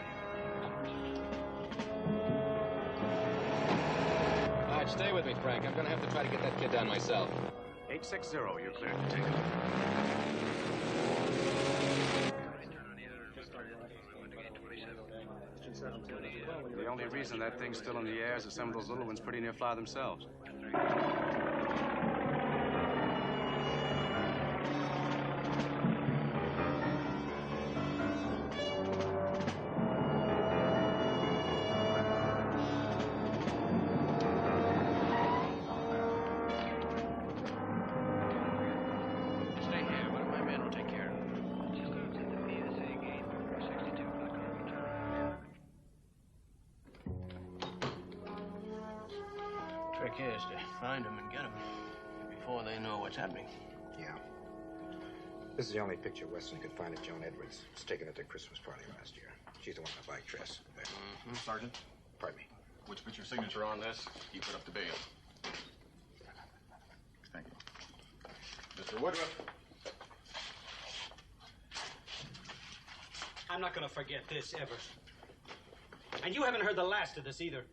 All right, stay with me, Frank. I'm going to have to try to get that kid down myself. 860, you're cleared to take off. The only reason that thing's still in the air is that some of those little ones pretty near fly themselves. Stay here. One of my men will take care of it. Trick is to find them and get them before they know what's happening. Yeah. This is the only picture Weston could find of Joan Edwards. It's taken at their Christmas party last year. She's the one in the black dress. There. Sergeant? Pardon me. Which puts your signature on this? You put up the bail. Thank you. Mr. Woodruff. I'm not going to forget this, ever. And you haven't heard the last of this, either.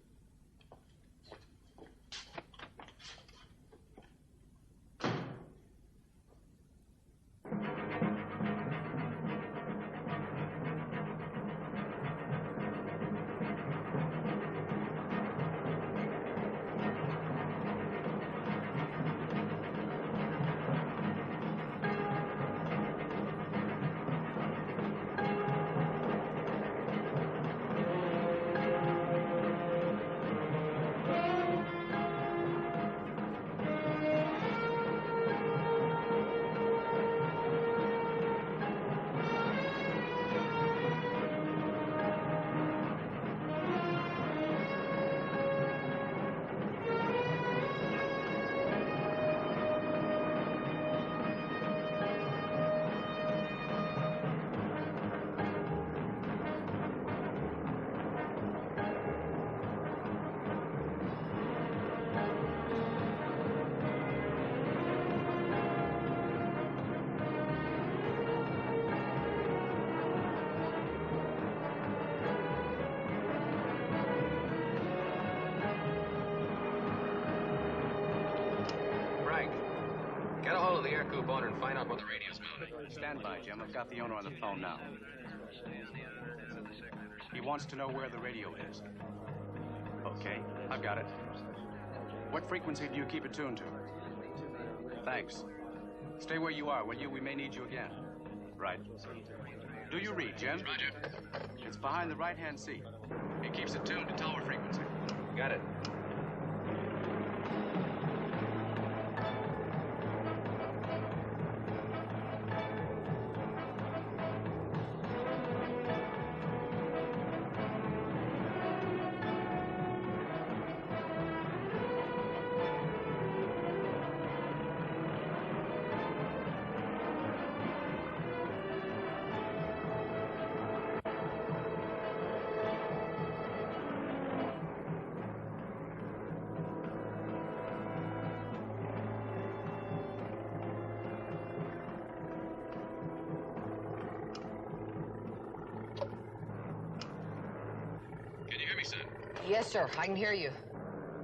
Get a hold of the air coupe owner and find out what the radio's mounting. Stand by, Jim. I've got the owner on the phone now. He wants to know where the radio is. Okay, I've got it. What frequency do you keep it tuned to? Thanks. Stay where you are, will you? We may need you again. Right. Do you read, Jim? Roger. It's behind the right-hand seat. He keeps it tuned to tower frequency. Got it. Yes, sir. I can hear you.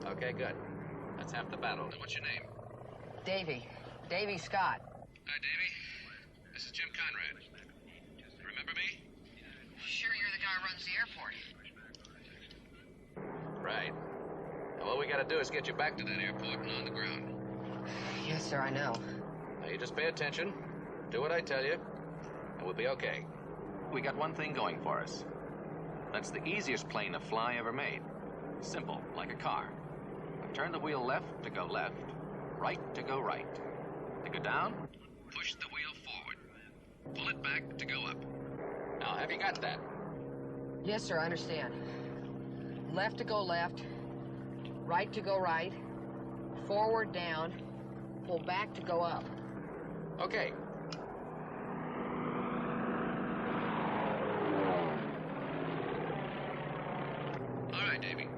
Okay, good. That's half the battle. Now, what's your name? Davy. Davy Scott. Hi, Davy. This is Jim Conrad. Remember me? Sure you're the guy who runs the airport. Right. Now, all we gotta do is get you back to that airport and on the ground. Yes, sir, I know. Now, you just pay attention, do what I tell you, and we'll be okay. We got one thing going for us. That's the easiest plane to fly ever made. Simple, like a car. Turn the wheel left to go left, right to go right. To go down, Push the wheel forward. Pull it back to go up. Now, have you got that? Yes, sir, I understand. Left to go left, right to go right, forward down, pull back to go up. Okay. All right, Davy.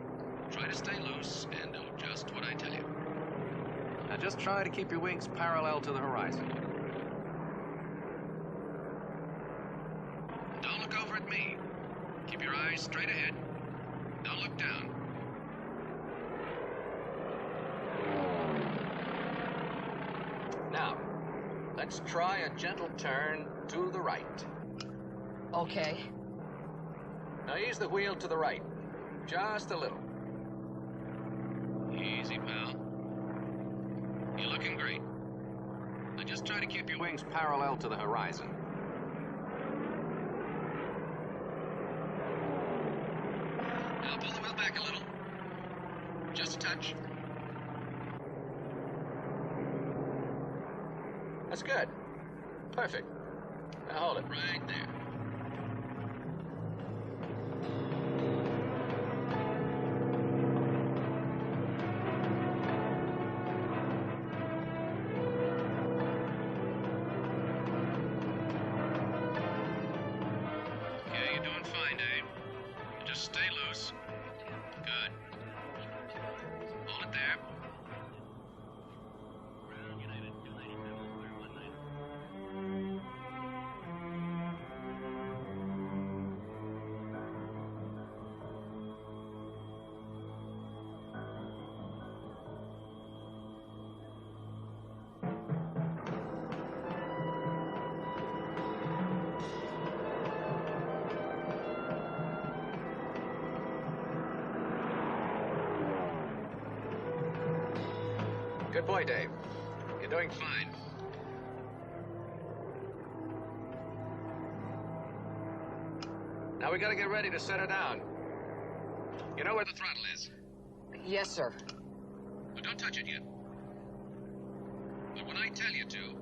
Try to stay loose and do just what I tell you. now just try to keep your wings parallel to the horizon. Don't look over at me. Keep your eyes straight ahead. Don't look down. Now, let's try a gentle turn to the right. Okay. Now ease the wheel to the right. Just a little. Easy, pal. You're looking great. Now just try to keep your Wings parallel to the horizon. Now pull the wheel back a little. Just a touch. That's good. Perfect. Now hold it right there. Okay, you're doing fine, Dave. Just stay loose. Good. Hold it there. Good boy, Dave. You're doing fine. Now we gotta get ready to set her down. You know where the throttle is? Yes, sir. But don't touch it yet. But when I tell you to,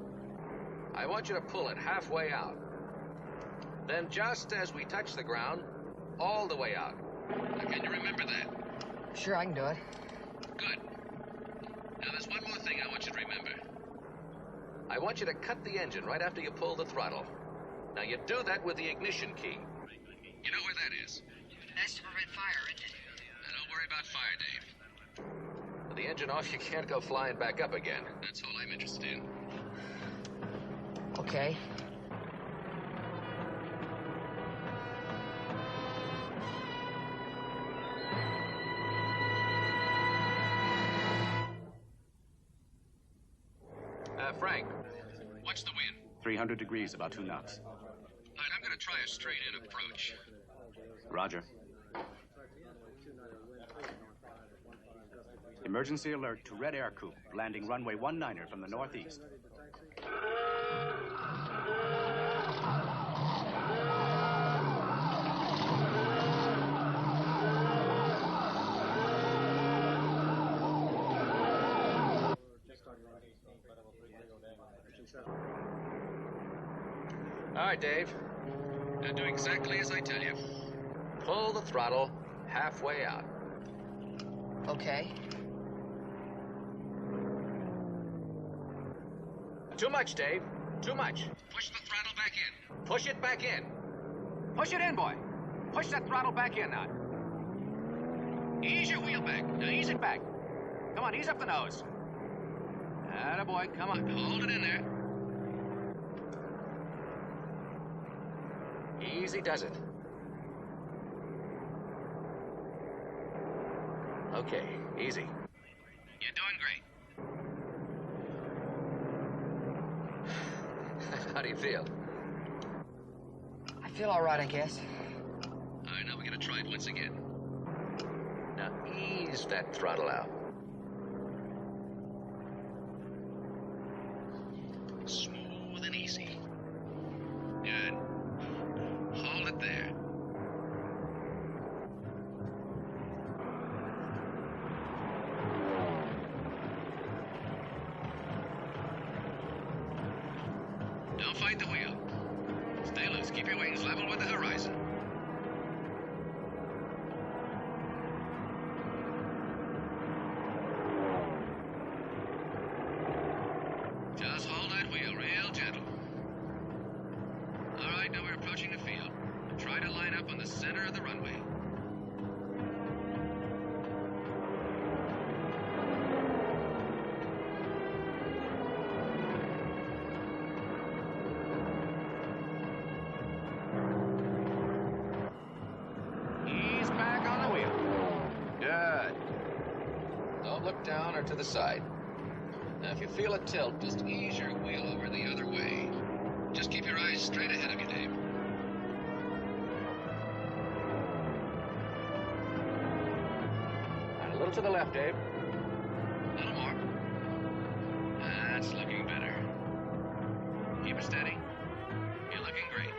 I want you to pull it halfway out. Then just as we touch the ground, all the way out. Now, can you remember that? Sure, I can do it. Good. Now, there's one more thing I want you to remember. I want you to cut the engine right after you pull the throttle. Now, you do that with the ignition key. You know where that is? That's to prevent fire, isn't it? Now, don't worry about fire, Dave. With the engine off, you can't go flying back up again. That's all I'm interested in. Okay. Frank, what's the wind? 300 degrees, about 2 knots. All right, I'm going to try a straight-in approach. Roger. Emergency alert to Red Air Coupe, landing runway 19er from the northeast. All right, Dave. Now do exactly as I tell you. Pull the throttle halfway out. Okay. Too much, Dave. Too much. Push the throttle back in. Push it back in. Push it in, boy. Push that throttle back in now. Ease your wheel back. Now ease it back. Come on, ease up the nose. Atta boy, come on. Hold it in there. Easy does it. Okay, easy. You're doing great. How do you feel? I feel all right, I guess. All right, now we're gonna try it once again. Now ease that throttle out. Smooth and easy. Good. Hold it there. Don't fight the wheel. Stay loose. Keep your wings level with the horizon. Just hold that wheel real gentle. All right, now we're approaching the field. Try to line up on the center of the runway. Ease back on the wheel. Good. Don't look down or to the side. Now, if you feel a tilt, just ease your wheel over the other way. Just keep your eyes straight ahead of you, Dave. And a little to the left, Dave. A little more. That's looking better. Keep it steady. You're looking great.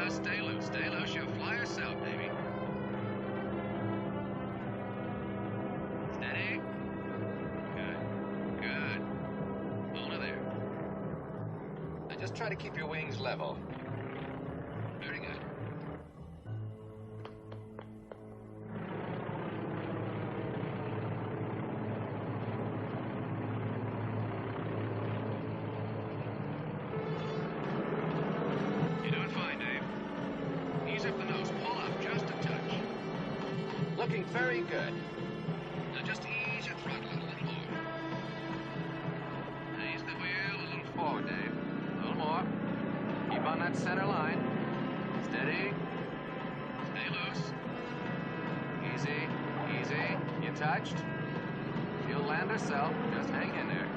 Just stay loose. Stay loose. You'll fly yourself, baby. Steady. Good. Good. Hold it there. Now just try to keep your wings level. Very good. You're doing fine, Dave. Ease up the nose. Pull up just a touch. Looking very good. Now just ease your throttle a little more. Ease the wheel a little forward, Dave. A little more. Keep on that center line. Steady. Stay loose. Easy. Easy. You touched. She'll land herself. Just hang in there.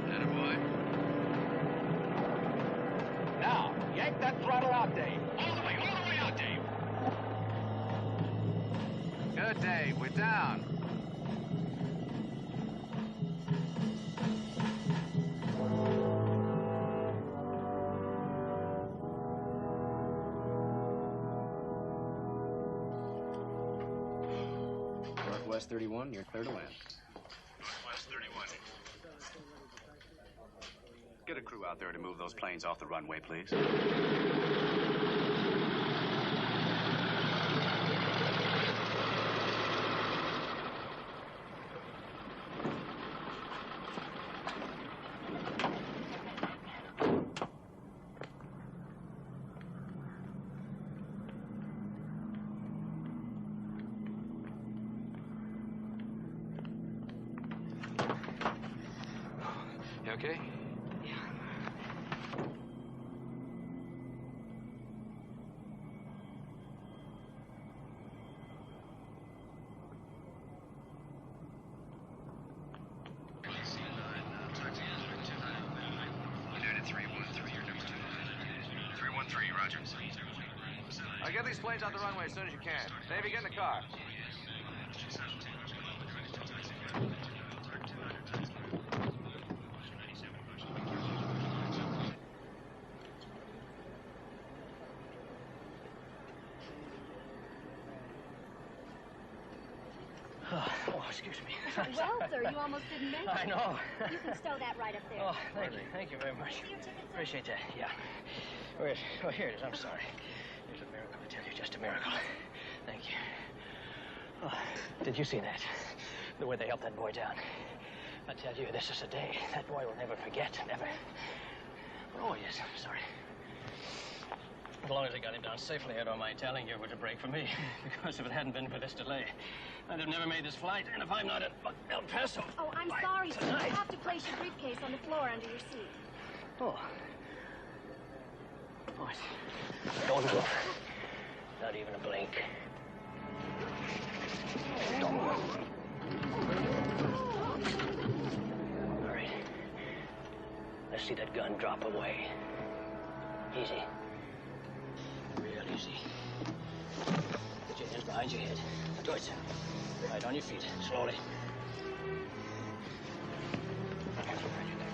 Attaboy. Now, yank that throttle out, Dave. All the way out, Dave. Good, Dave. We're down. Northwest 31, you're clear to land. Northwest 31. Get a crew out there to move those planes off the runway, please. You okay? United 313, your number 2. 313, roger. I'll get these planes out the runway as soon as you can. Davey, get in the car. Oh, excuse me. Well, sir, you almost didn't make it. I know. You can stow that right up there. Oh, thank you. Thank you very much. Appreciate that. Yeah. Where's, oh, here it is. I'm sorry. It's a miracle, I tell you. Just a miracle. Thank you. Oh, did you see that? The way they helped that boy down. I tell you, this is a day that boy will never forget. Never. Oh, yes. I'm sorry. As long as they got him down safely, I don't mind telling you it was a break for me. Because if it hadn't been for this delay, I'd have never made this flight. And if I'm not at El Paso... Oh, I'm sorry, sir. I have to place your briefcase on the floor under your seat. Oh. What? Don't move. Not even a blink. see that gun drop away. Easy. Real easy. Put your hands behind your head. Towards it. Right, on your feet. Slowly. Hands behind your neck.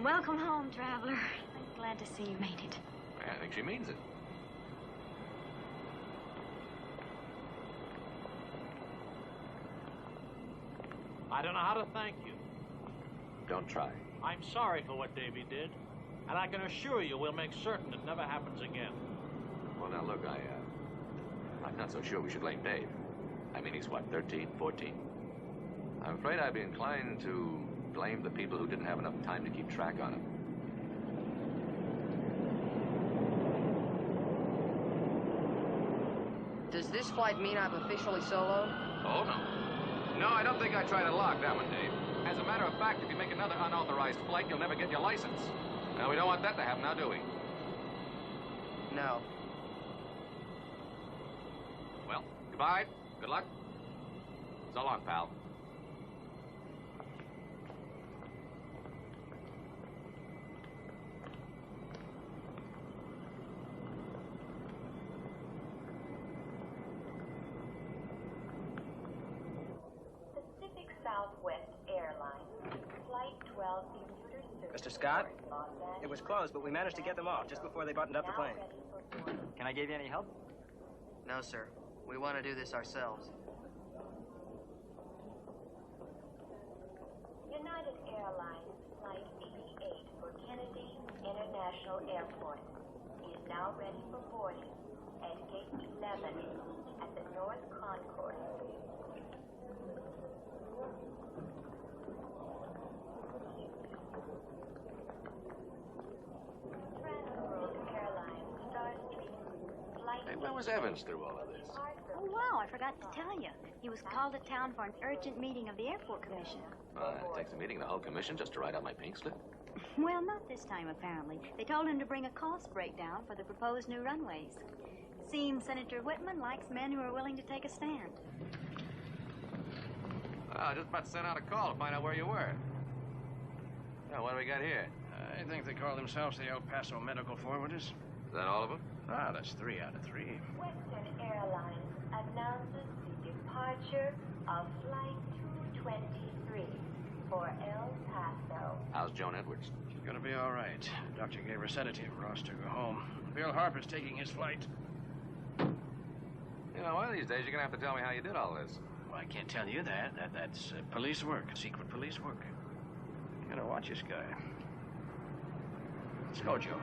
Welcome home, traveler. I'm glad to see you made it. I think she means it. I don't know how to thank you. Don't try. I'm sorry for what Davy did, and I can assure you we'll make certain it never happens again. Well, now, look, I'm not so sure we should blame Dave. I mean, he's, what, 13, 14? I'm afraid I'd be inclined to blame the people who didn't have enough time to keep track on him. Does this flight mean I've officially soloed? Oh, no. No, I don't think I tried to lock that one, Dave. As a matter of fact, if you make another unauthorized flight, you'll never get your license. Now, we don't want that to happen now, do we? No. Well, goodbye. Good luck. So long, pal. Pacific Southwest Airlines, Flight 12 commuter service. Mr. Scott? It was closed, but we managed to get them off just before they buttoned up the plane. Can I give you any help? No, sir. We want to do this ourselves. United Airlines Flight 88 for Kennedy International Airport is now ready for boarding at Gate 11 at the North Concourse. Transworld Airlines Starstream Flight... Hey, where was Evans through all of this? Oh, wow, I forgot to tell you. He was called to town for an urgent meeting of the airport commission. It takes a meeting of the whole commission just to write out my pink slip? Well, not this time, apparently. They told him to bring a cost breakdown for the proposed new runways. Seems Senator Whitman likes men who are willing to take a stand. I just about sent out a call to find out where you were. Now, what do we got here? I think they call themselves the El Paso Medical Forwarders. Is that all of them? Ah, that's 3 out of 3. Western Airlines announces the departure of Flight 223 for El Paso. How's Joan Edwards? She's gonna be all right. The doctor gave her a sedative. Ross took her home. Bill Harper's taking his flight. You know, one of these days you're gonna have to tell me how you did all this. Well, I can't tell you that. That's police work, secret police work. You gotta watch this guy. Let's go, Joe.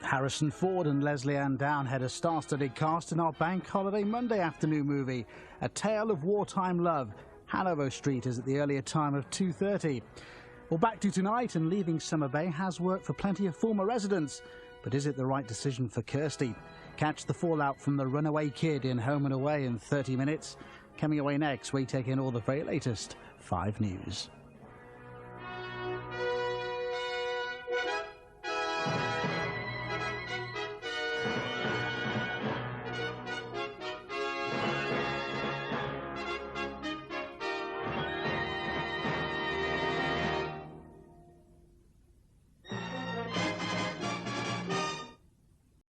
Harrison Ford and Leslie Ann Down had a star-studded cast in our Bank Holiday Monday afternoon movie, A Tale of Wartime Love. Hanover Street is at the earlier time of 2:30. Well, back to tonight, and leaving Summer Bay has worked for plenty of former residents. But is it the right decision for Kirsty? Catch the fallout from the runaway kid in Home and Away in 30 minutes. Coming away next, we take in all the very latest 5 News.